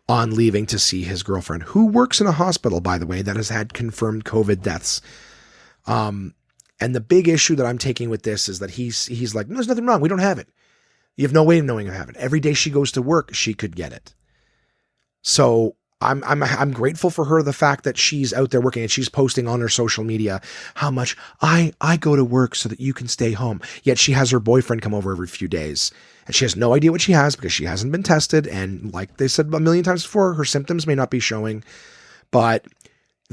on leaving to see his girlfriend, who works in a hospital, by the way, that has had confirmed COVID deaths. And the big issue that I'm taking with this is that he's like, no, there's nothing wrong. We don't have it. You have no way of knowing I have it. Every day she goes to work, she could get it. So I'm grateful for her, the fact that she's out there working and she's posting on her social media how much I go to work so that you can stay home. Yet she has her boyfriend come over every few days and she has no idea what she has because she hasn't been tested. And like they said a million times before, her symptoms may not be showing, but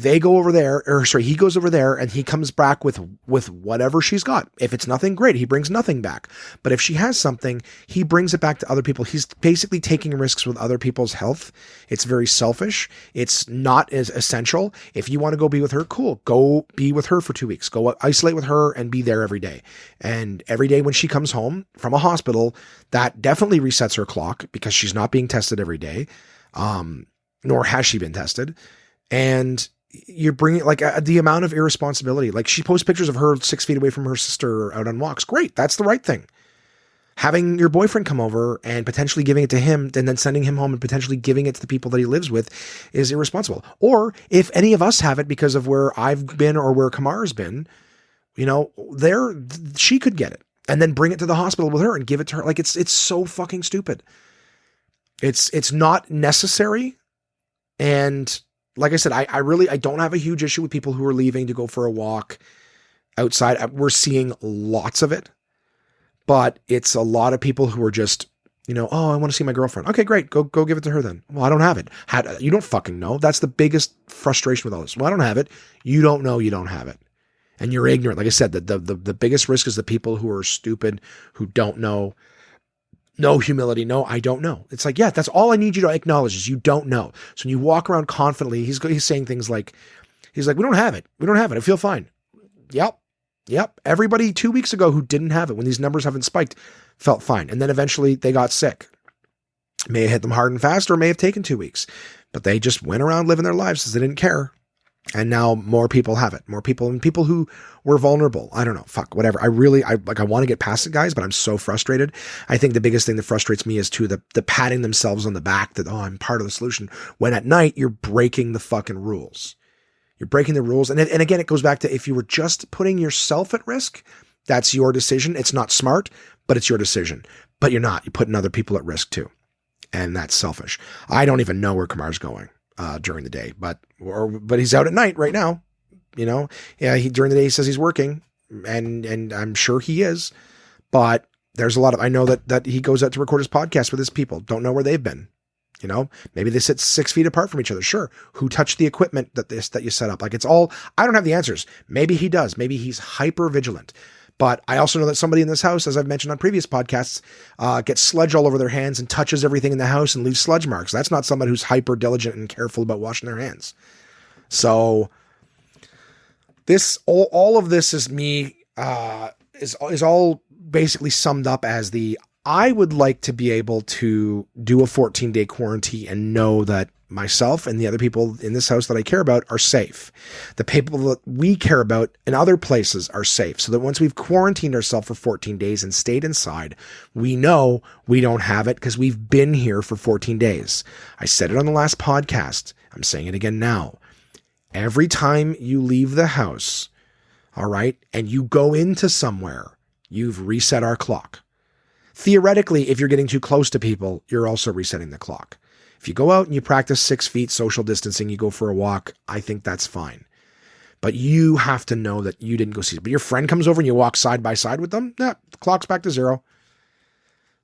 he goes over there and he comes back with whatever she's got. If it's nothing, great. He brings nothing back. But if she has something, he brings it back to other people. He's basically taking risks with other people's health. It's very selfish. It's not as essential. If you want to go be with her, cool. Go be with her for 2 weeks. Go isolate with her and be there every day. And every day when she comes home from a hospital, that definitely resets her clock because she's not being tested every day. Nor has she been tested. And you're bringing the amount of irresponsibility. Like she posts pictures of her 6 feet away from her sister out on walks. Great. That's the right thing. Having your boyfriend come over and potentially giving it to him and then sending him home and potentially giving it to the people that he lives with is irresponsible. Or if any of us have it because of where I've been or where Kamar's been, she could get it and then bring it to the hospital with her and give it to her. Like it's so fucking stupid. It's not necessary. And like I said, I don't have a huge issue with people who are leaving to go for a walk outside. We're seeing lots of it, but it's a lot of people who are just, oh, I want to see my girlfriend. Okay, great. Go give it to her then. Well, I don't have it. You don't fucking know. That's the biggest frustration with all this. Well, I don't have it. You don't know you don't have it. and you're ignorant. Like I said, the biggest risk is the people who are stupid, who don't know, no humility. No, I don't know. It's like, yeah, that's all I need you to acknowledge is you don't know. So when you walk around confidently, he's saying things like, we don't have it. We don't have it. I feel fine. Yep. Everybody 2 weeks ago who didn't have it, when these numbers haven't spiked, felt fine. And then eventually they got sick. May have hit them hard and fast, or may have taken 2 weeks, but they just went around living their lives because they didn't care. And now more people have it. More people, and people who were vulnerable. I don't know. Fuck, whatever. I want to get past it, guys, but I'm so frustrated. I think the biggest thing that frustrates me is the patting themselves on the back that, I'm part of the solution. When at night, you're breaking the fucking rules. You're breaking the rules. And again, it goes back to, if you were just putting yourself at risk, that's your decision. It's not smart, but it's your decision. But you're not. You're putting other people at risk too. And that's selfish. I don't even know where Kamar's going during the day, but he's out at night right now. Yeah, during the day he says he's working, and I'm sure he is. But there's a lot of, I know that he goes out to record his podcast with his people. Don't know where they've been. Maybe they sit 6 feet apart from each other. Sure. Who touched the equipment that you set up? Like, it's all, I don't have the answers. Maybe he does. Maybe he's hyper vigilant. But I also know that somebody in this house, as I've mentioned on previous podcasts, gets sludge all over their hands and touches everything in the house and leaves sludge marks. That's not somebody who's hyper diligent and careful about washing their hands. So all of this is me, is all basically summed up as I would like to be able to do a 14-day quarantine and know that myself and the other people in this house that I care about are safe. The people that we care about in other places are safe. So that once we've quarantined ourselves for 14 days and stayed inside, we know we don't have it because we've been here for 14 days. I said it on the last podcast. I'm saying it again now. Every time you leave the house, all right, and you go into somewhere, you've reset our clock. Theoretically, if you're getting too close to people, you're also resetting the clock. If you go out and you practice 6 feet social distancing, you go for a walk, I think that's fine. But you have to know that you didn't go see it. But your friend comes over and you walk side by side with them, the clock's back to zero.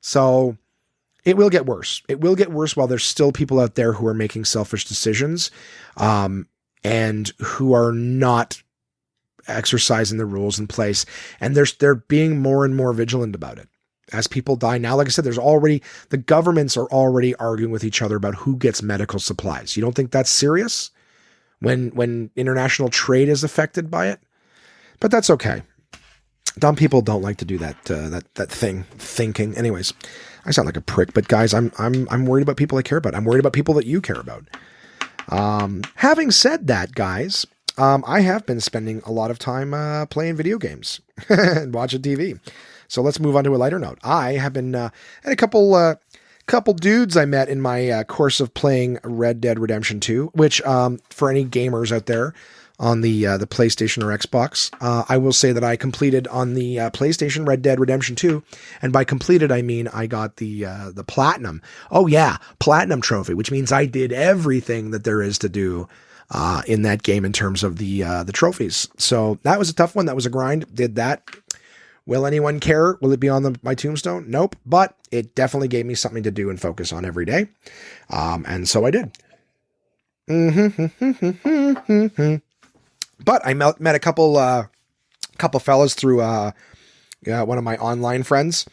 So it will get worse. It will get worse while there's still people out there who are making selfish decisions, and who are not exercising the rules in place. And they're being more and more vigilant about it. As people die now, like I said, the governments are already arguing with each other about who gets medical supplies. You don't think that's serious when international trade is affected by it? But that's okay. Dumb people don't like to do that thinking. Anyways, I sound like a prick, but guys, I'm worried about people I care about. I'm worried about people that you care about. Having said that, guys, I have been spending a lot of time playing video games and watching TV. So let's move on to a lighter note. I have been had a couple dudes I met in my course of playing Red Dead Redemption 2, which for any gamers out there on the PlayStation or Xbox, I will say that I completed on the PlayStation Red Dead Redemption 2, and by completed I mean I got the platinum. Oh yeah, platinum trophy, which means I did everything that there is to do in that game in terms of the trophies. So that was a tough one. That was a grind. Did that. Will anyone care? Will it be on my tombstone? Nope. But it definitely gave me something to do and focus on every day. And so I did. But I met a couple fellas through one of my online friends.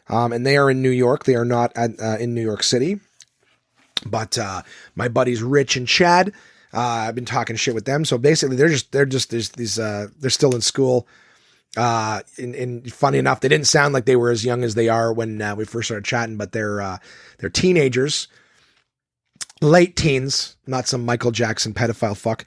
And they are in New York. They are not in New York City. But my buddies Rich and Chad, I've been talking shit with them. So basically they're still in school. And funny enough, they didn't sound like they were as young as they are when we first started chatting, but they're teenagers, late teens, not some Michael Jackson pedophile fuck.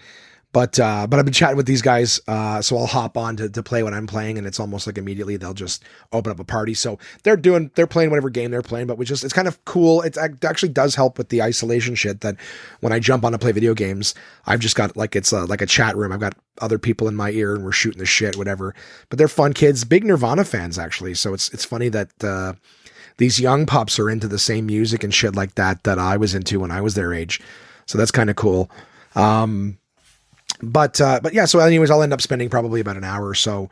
But I've been chatting with these guys, so I'll hop on to play what I'm playing, and it's almost like immediately they'll just open up a party. So they're playing whatever game they're playing, but it's kind of cool. It actually does help with the isolation shit that when I jump on to play video games, I've just got like a chat room. I've got other people in my ear and we're shooting the shit, whatever. But they're fun kids, big Nirvana fans actually. So it's funny that these young pups are into the same music and shit like that I was into when I was their age. So that's kind of cool. But yeah, so anyways, I'll end up spending probably about an hour or so,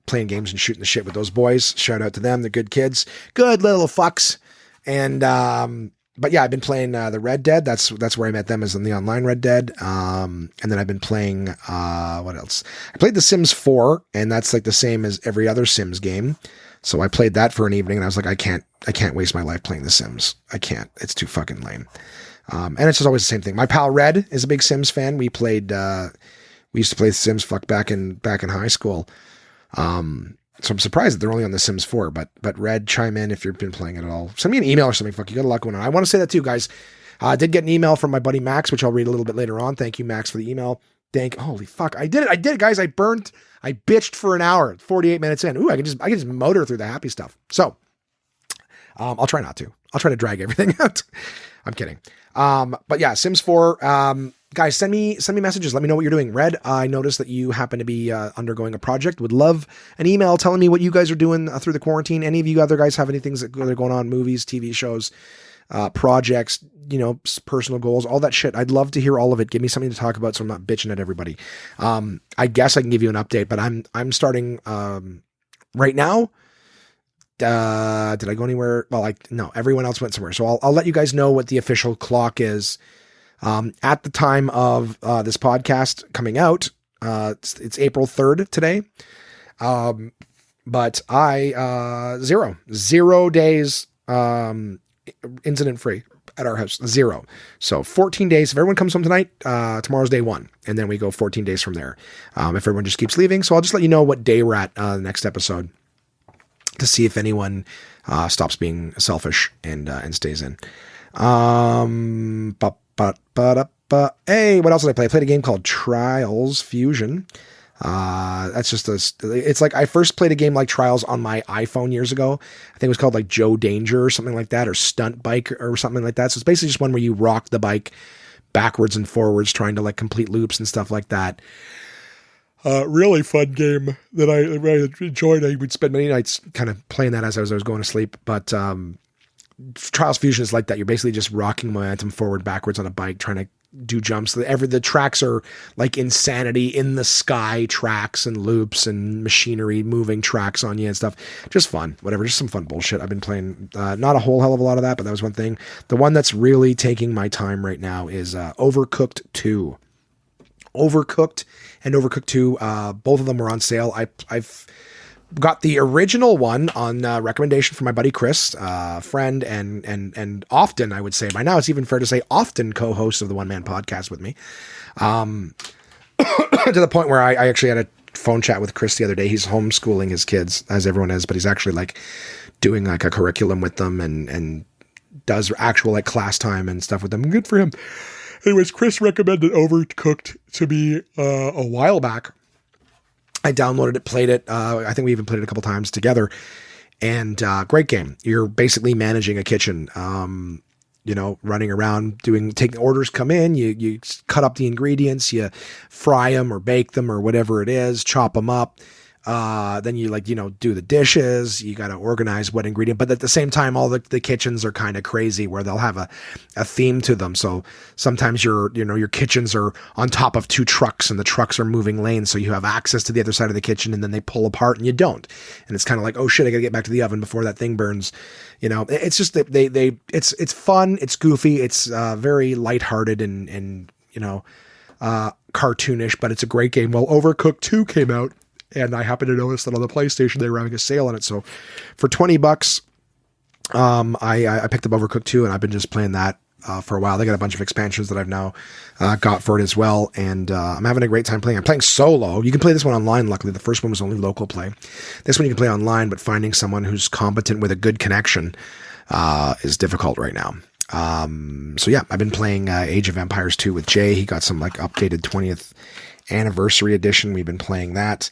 playing games and shooting the shit with those boys. Shout out to them. They're good kids, good little fucks. And, but yeah, I've been playing the Red Dead. That's where I met them, is in the online Red Dead. And then I've been playing what else? I played The Sims 4, and that's like the same as every other Sims game. So I played that for an evening, and I was like, I can't waste my life playing The Sims. I can't. It's too fucking lame. And it's just always the same thing. My pal Red is a big Sims fan. We played. We used to play Sims back in high school. So I'm surprised that they're only on The Sims 4, but Red, chime in if you've been playing it at all. Send me an email or something. Fuck, you got a lot going on. I want to say that too, guys. I did get an email from my buddy Max, which I'll read a little bit later on. Thank you, Max, for the email. Holy fuck. I did it, guys. I bitched for an hour, 48 minutes in. Ooh, I can just motor through the happy stuff. So, I'll try not to. I'll try to drag everything out. I'm kidding. But yeah, Sims 4, guys, send me messages. Let me know what you're doing. Red, I noticed that you happen to be undergoing a project. Would love an email telling me what you guys are doing through the quarantine. Any of you other guys have any things that are going on, movies, TV shows, projects, personal goals, all that shit. I'd love to hear all of it. Give me something to talk about so I'm not bitching at everybody. I guess I can give you an update, but I'm starting right now. Did I go anywhere? Well, no, everyone else went somewhere. So I'll let you guys know what the official clock is. At the time of this podcast coming out, it's April 3rd today. But I 0 days incident free at our house. 0. So 14 days. If everyone comes home tonight, tomorrow's day 1, and then we go 14 days from there. If everyone just keeps leaving, so I'll just let you know what day we're at the next episode to see if anyone stops being selfish and stays in. Hey, what else did I play? I played a game called Trials Fusion. That's just it's like I first played a game like Trials on my iPhone years ago. I think it was called like Joe Danger or something like that, or Stunt Bike or something like that. So it's basically just one where you rock the bike backwards and forwards, trying to like complete loops and stuff like that. Really fun game that I enjoyed. I would spend many nights kind of playing that as I was going to sleep. But Trials Fusion is like that. You're basically just rocking momentum forward, backwards on a bike, trying to do jumps. The tracks are like insanity in the sky tracks and loops and machinery moving tracks on you and stuff. Just fun, whatever. Just some fun bullshit. I've been playing not a whole hell of a lot of that, but that was one thing. The one that's really taking my time right now is Overcooked 2. Overcooked and Overcooked 2, both of them were on sale. I've got the original one on recommendation from my buddy Chris, friend and often, I would say, by now it's even fair to say often co-host of the One Man Podcast with me. To the point where I actually had a phone chat with Chris the other day. He's homeschooling his kids, as everyone is, but he's actually like doing like a curriculum with them and does actual like class time and stuff with them. Good for him. Anyways, Chris recommended Overcooked to me a while back. I downloaded it, played it. I think we even played it a couple times together. And great game. You're basically managing a kitchen, running around, taking orders come in. You cut up the ingredients, you fry them or bake them or whatever it is, chop them up. Then you do the dishes. You got to organize what ingredient, but at the same time, all the kitchens are kind of crazy where they'll have a theme to them. So sometimes your kitchens are on top of 2 trucks and the trucks are moving lanes. So you have access to the other side of the kitchen and then they pull apart and you don't. And it's kind of like, oh shit, I gotta get back to the oven before that thing burns. It's just, it's fun. It's goofy. It's very lighthearted and cartoonish, but it's a great game. Well, Overcooked 2 came out. And I happened to notice that on the PlayStation, they were having a sale on it. So for $20, I picked up Overcooked 2 and I've been just playing that for a while. They got a bunch of expansions that I've now got for it as well. And I'm having a great time playing. I'm playing solo. You can play this one online, luckily. The first one was only local play. This one you can play online, but finding someone who's competent with a good connection is difficult right now. So yeah, I've been playing Age of Empires 2 with Jay. He got some like updated 20th anniversary edition. We've been playing that.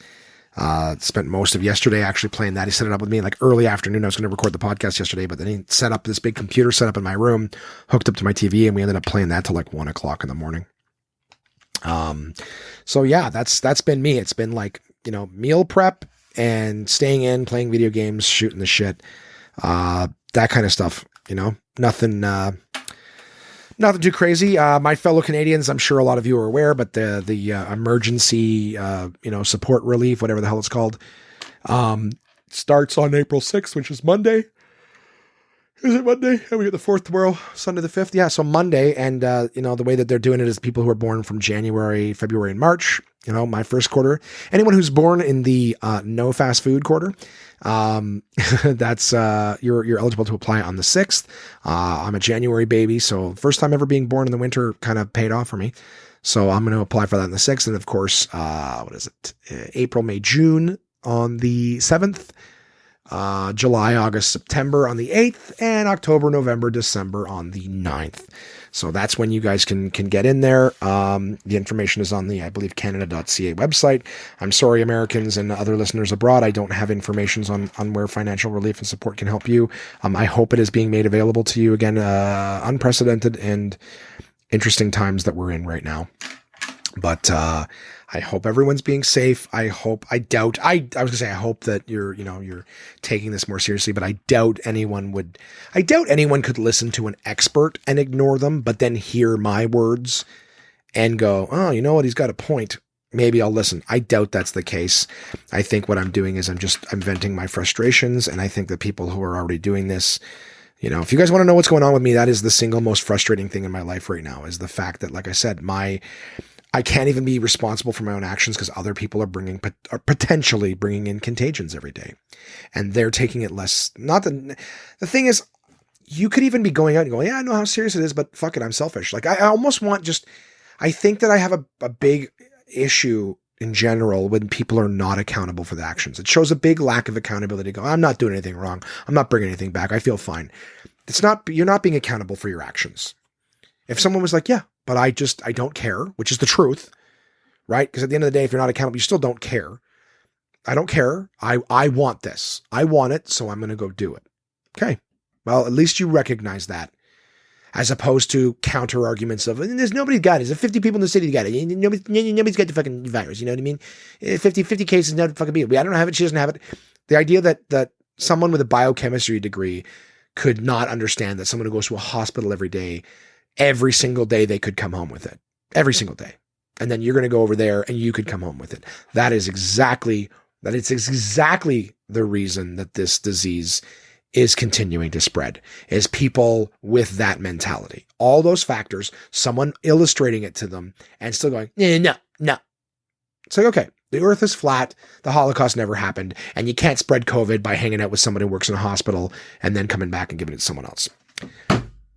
Spent most of yesterday actually playing that. He set it up with me like early afternoon. I was going to record the podcast yesterday, but then he set up this big computer set up in my room, hooked up to my TV, and we ended up playing that till like 1:00 in the morning. So yeah, that's been me. It's been like, meal prep and staying in, playing video games, shooting the shit, that kind of stuff, nothing too crazy. My fellow Canadians, I'm sure a lot of you are aware, but the emergency, support relief, whatever the hell it's called, starts on April 6th, which is Monday. Is it Monday? And we got the 4th tomorrow, Sunday the 5th. Yeah, so Monday. And, the way that they're doing it is people who are born from January, February, and March, my first quarter. Anyone who's born in the no fast food quarter, that's you're eligible to apply on the 6th. I'm a January baby, so first time ever being born in the winter kind of paid off for me. So I'm going to apply for that on the 6th. And of course, April, May, June on the 7th. July, August, September on the 8th, and October, November, December on the 9th. So that's when you guys can get in there. The information is on the, I believe, Canada.ca website. I'm sorry, Americans and other listeners abroad, I don't have information on where financial relief and support can help you. I hope it is being made available to you. Again, unprecedented and interesting times that we're in right now. But I hope everyone's being safe. I hope that you're taking this more seriously, but I doubt anyone could listen to an expert and ignore them, but then hear my words and go, oh, you know what? He's got a point. Maybe I'll listen. I doubt that's the case. I think what I'm doing is I'm venting my frustrations. And I think the people who are already doing this, if you guys want to know what's going on with me, that is the single most frustrating thing in my life right now, is the fact that, like I said, I can't even be responsible for my own actions because other people are potentially bringing in contagions every day, and they're taking it less. The thing is, you could even be going out and going, yeah, I know how serious it is, but fuck it, I'm selfish. Like I almost want I think that I have a big issue in general when people are not accountable for the actions. It shows a big lack of accountability. Go, I'm not doing anything wrong. I'm not bringing anything back. I feel fine. You're not being accountable for your actions. If someone was like, yeah, but I don't care, which is the truth, right? Because at the end of the day, if you're not accountable, you still don't care. I don't care. I want this. I want it, so I'm going to go do it. Okay. Well, at least you recognize that, as opposed to counter arguments of, there's nobody's got it. There's 50 people in the city that got it. Nobody's got the fucking virus. You know what I mean? 50 cases, not fucking be. I don't have it. She doesn't have it. The idea that someone with a biochemistry degree could not understand that someone who goes to a hospital every single day, they could come home with it. Every single day. And then you're going to go over there and you could come home with it. It's exactly the reason that this disease is continuing to spread, is people with that mentality. All those factors, someone illustrating it to them and still going, no. It's like, okay, the earth is flat. The Holocaust never happened. And you can't spread COVID by hanging out with someone who works in a hospital and then coming back and giving it to someone else.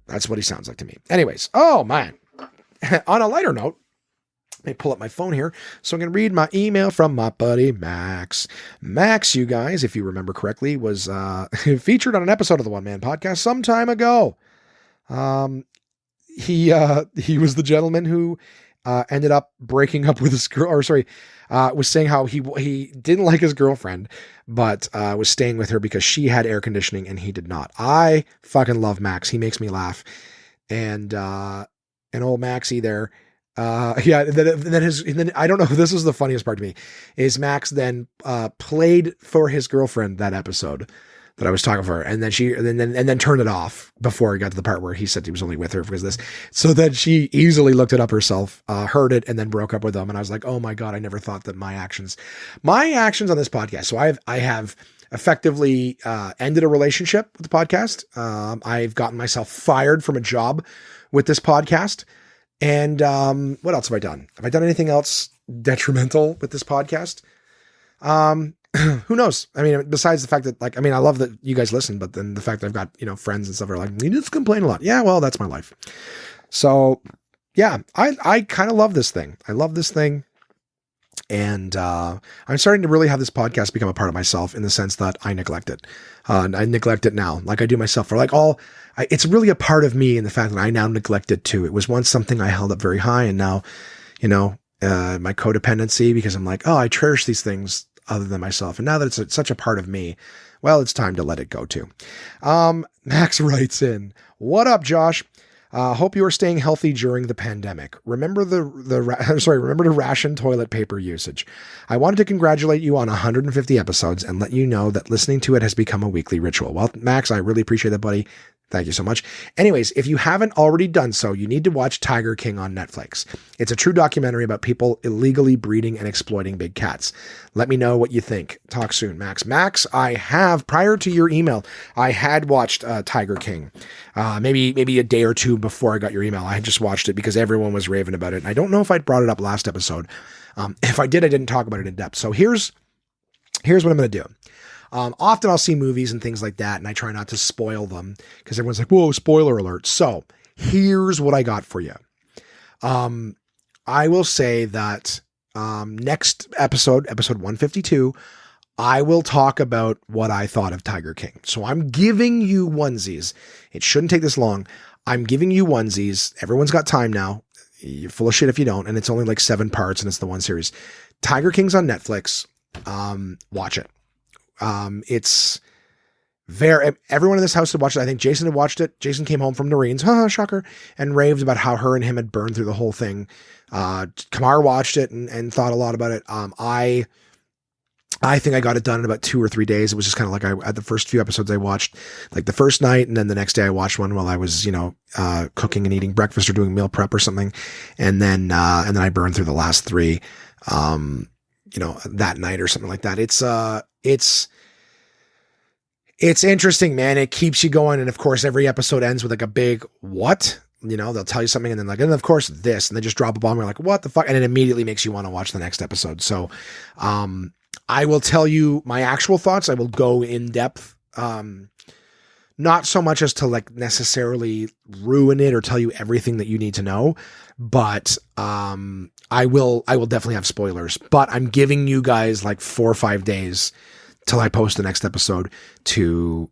That's what he sounds like to me. Anyways, oh man. On a lighter note, let me pull up my phone here so I'm going to read my email from my buddy Max. Max, you guys, if you remember correctly, was featured on an episode of the One Man Podcast some time ago. He was the gentleman who ended up breaking up with his girl, was saying how he didn't like his girlfriend, but was staying with her because she had air conditioning and he did not. I fucking love Max. He makes me laugh. And old Maxie there, then I don't know. This was the funniest part to me, is Max then played for his girlfriend that episode that I was talking for her, and then turned it off before he got to the part where he said he was only with her because of this. So then she easily looked it up herself, heard it, and then broke up with him. And I was like, oh my God, I never thought that my actions on this podcast. So I have effectively ended a relationship with the podcast. I've gotten myself fired from a job with this podcast. And what else have I done? Have I done anything else detrimental with this podcast? Who knows? I mean, besides the fact that, I love that you guys listen, but then the fact that I've got, friends and stuff are like, you just complain a lot. Yeah, well, that's my life. So yeah, I kind of love this thing. I love this thing. And I'm starting to really have this podcast become a part of myself in the sense that I neglect it. I neglect it now, like I do myself. It's really a part of me in the fact that I now neglect it too. It was once something I held up very high, and now, my codependency, because I'm like, oh, I cherish these things other than myself. And now that it's such a part of me, well, it's time to let it go too. Max writes in, what up, Josh? Hope you are staying healthy during the pandemic. Remember remember to ration toilet paper usage. I wanted to congratulate you on 150 episodes and let you know that listening to it has become a weekly ritual. Well, Max, I really appreciate that, buddy. Thank you so much. Anyways, if you haven't already done so, you need to watch Tiger King on Netflix. It's a true documentary about people illegally breeding and exploiting big cats. Let me know what you think. Talk soon, Max. Max, I have, prior to your email, I had watched Tiger King. Maybe a day or two before I got your email. I had just watched it because everyone was raving about it. And I don't know if I'd brought it up last episode. If I did, I didn't talk about it in depth. So here's what I'm going to do. Often I'll see movies and things like that, and I try not to spoil them because everyone's like, whoa, spoiler alert. So here's what I got for you. I will say that next episode 152, I will talk about what I thought of Tiger King. So I'm giving you onesies. It shouldn't take this long. I'm giving you onesies. Everyone's got time now. You're full of shit if you don't. And it's only like 7 parts and it's the one series. Tiger King's on Netflix. Watch it. It's everyone in this house had watched it. I think Jason had watched it. Jason came home from Marines, shocker, and raved about how her and him had burned through the whole thing. Kamar watched it and thought a lot about it. I think I got it done in about 2 or 3 days. It was just kind of like I had the first few episodes I watched like the first night. And then the next day I watched one while I was, cooking and eating breakfast or doing meal prep or something. And then I burned through the last 3, that night or something like that. It's interesting, man. It keeps you going. And of course, every episode ends with like a big, what? They'll tell you something and then and of course this, and they just drop a bomb. You're like, what the fuck? And it immediately makes you want to watch the next episode. So, I will tell you my actual thoughts. I will go in depth. Not so much as to like necessarily ruin it or tell you everything that you need to know, but, I will definitely have spoilers, but I'm giving you guys like 4 or 5 days till I post the next episode to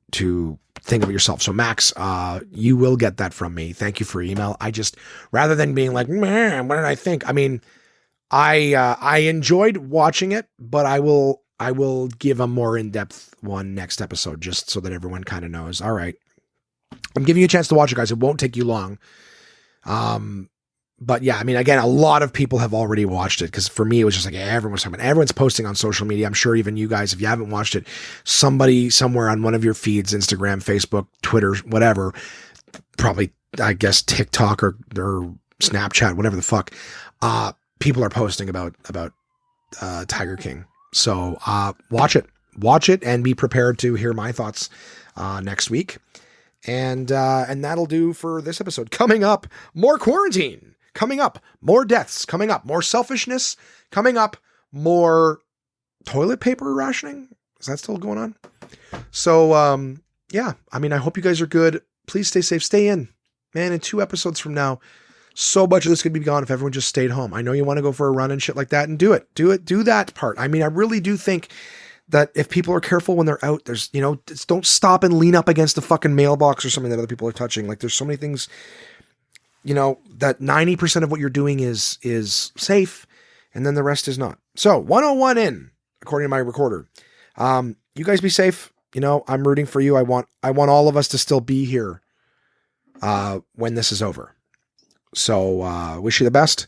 think of it yourself. So Max, you will get that from me. Thank you for your email. I just, rather than being like, man, what did I think? I mean, I enjoyed watching it, but I will give a more in-depth one next episode just so that everyone kind of knows. All right. I'm giving you a chance to watch it, guys. It won't take you long. But yeah, I mean, again, a lot of people have already watched it because for me, it was just like everyone's posting on social media. I'm sure even you guys, if you haven't watched it, somebody somewhere on one of your feeds, Instagram, Facebook, Twitter, whatever, probably, I guess, TikTok or Snapchat, whatever the fuck, people are posting about Tiger King. So watch it and be prepared to hear my thoughts next week. And that'll do for this episode. Coming up, more quarantine. Coming up, more deaths. Coming up, more selfishness. Coming up, more toilet paper rationing. Is that still going on? So, yeah, I mean, I hope you guys are good. Please stay safe. Stay in. Man, in 2 episodes from now, so much of this could be gone if everyone just stayed home. I know you want to go for a run and shit like that, and do it. Do that part. I mean, I really do think that if people are careful when they're out, there's, just don't stop and lean up against the fucking mailbox or something that other people are touching. Like, there's so many things, that 90% of what you're doing is safe, and then the rest is not. So 101 in, according to my recorder. You guys be safe. I'm rooting for you. I want all of us to still be here when this is over. So wish you the best.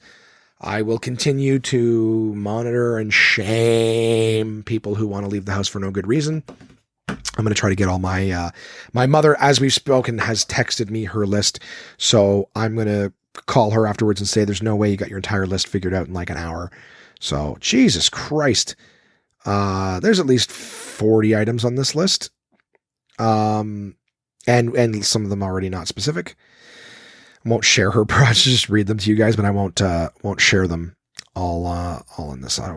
I will continue to monitor and shame people who want to leave the house for no good reason. I'm going to try to get all my mother, as we've spoken, has texted me her list. So I'm going to call her afterwards and say, there's no way you got your entire list figured out in like an hour. So Jesus Christ. There's at least 40 items on this list. And some of them already not specific. I won't share her projects, just read them to you guys, but I won't share them all in this. I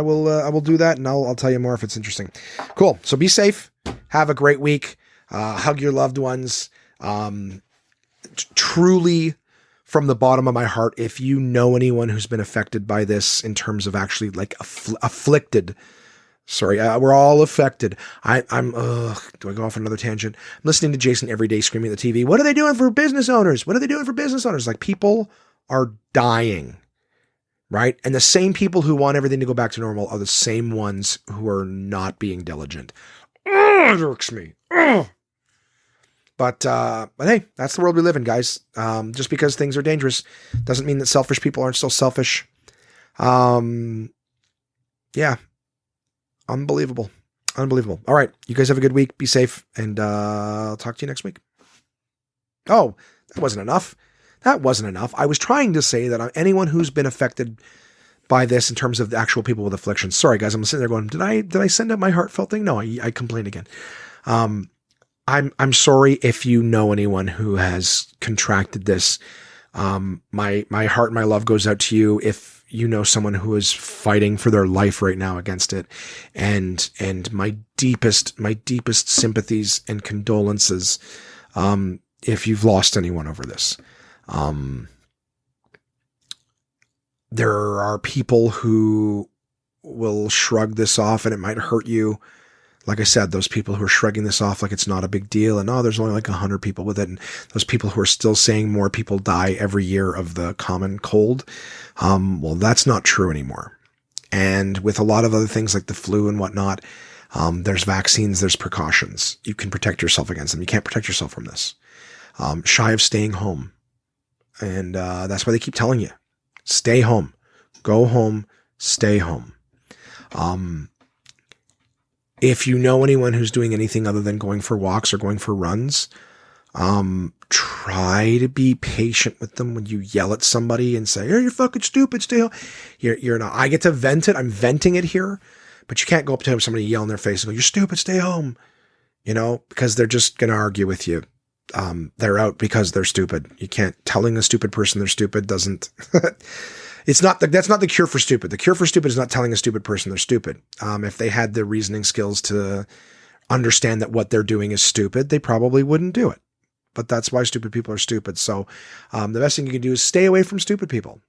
will do that, and I'll tell you more if it's interesting. Cool. So be safe. Have a great week. Hug your loved ones. Truly, from the bottom of my heart, if you know anyone who's been affected by this in terms of actually like afflicted. Sorry, we're all affected. Do I go off on another tangent? I'm listening to Jason every day screaming at the TV. What are they doing for business owners? What are they doing for business owners? Like, people are dying, right? And the same people who want everything to go back to normal are the same ones who are not being diligent. It irks me. But hey, that's the world we live in, guys. Just because things are dangerous doesn't mean that selfish people aren't still selfish. Yeah. Unbelievable. Unbelievable. All right. You guys have a good week. Be safe. And I'll talk to you next week. Oh, that wasn't enough. I was trying to say that anyone who's been affected by this in terms of the actual people with afflictions. Sorry, guys. I'm sitting there going, did I send out my heartfelt thing? No, I complained again. I'm sorry if you know anyone who has contracted this. My heart and my love goes out to you if you know someone who is fighting for their life right now against it. And my deepest sympathies and condolences, if you've lost anyone over this. There are people who will shrug this off and it might hurt you. Like I said, those people who are shrugging this off like it's not a big deal and, there's only like 100 people with it. And those people who are still saying more people die every year of the common cold. Well, that's not true anymore. And with a lot of other things like the flu and whatnot, there's vaccines, there's precautions. You can protect yourself against them. You can't protect yourself from this. Shy of staying home. And that's why they keep telling you, stay home, go home, stay home. If you know anyone who's doing anything other than going for walks or going for runs, try to be patient with them when you yell at somebody and say, "Hey, you're fucking stupid, stay home." You're not. I get to vent it. I'm venting it here, but you can't go up to somebody, yell in their face and go, "You're stupid, stay home." Because they're just going to argue with you. They're out because they're stupid. You can't. Telling a stupid person they're stupid doesn't. That's not the cure for stupid. The cure for stupid is not telling a stupid person they're stupid. If they had the reasoning skills to understand that what they're doing is stupid, they probably wouldn't do it. But that's why stupid people are stupid. So the best thing you can do is stay away from stupid people.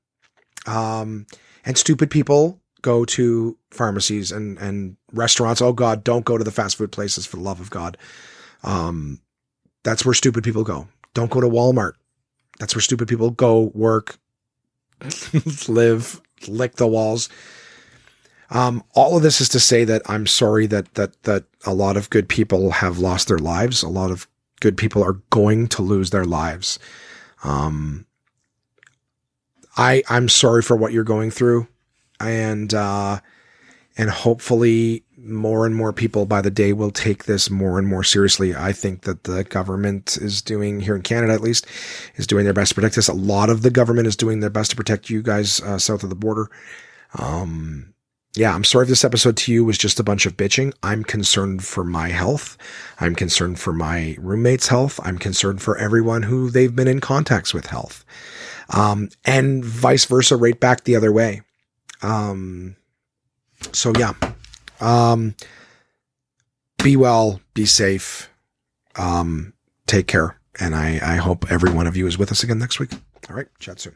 And stupid people go to pharmacies and restaurants. Oh God, don't go to the fast food places for the love of God. That's where stupid people go. Don't go to Walmart. That's where stupid people go, work, live, lick the walls. All of this is to say that I'm sorry that a lot of good people have lost their lives. A lot of good people are going to lose their lives. I'm sorry for what you're going through, and hopefully more and more people by the day will take this more and more seriously. I think that the government is doing, here in Canada at least, is doing their best to protect us. A lot of the government is doing their best to protect you guys south of the border. I'm sorry if this episode to you was just a bunch of bitching. I'm concerned for my health. I'm concerned for my roommate's health. I'm concerned for everyone who they've been in contacts with health. And vice versa, right back the other way. Be well, be safe, take care. And I hope every one of you is with us again next week. All right. Chat soon.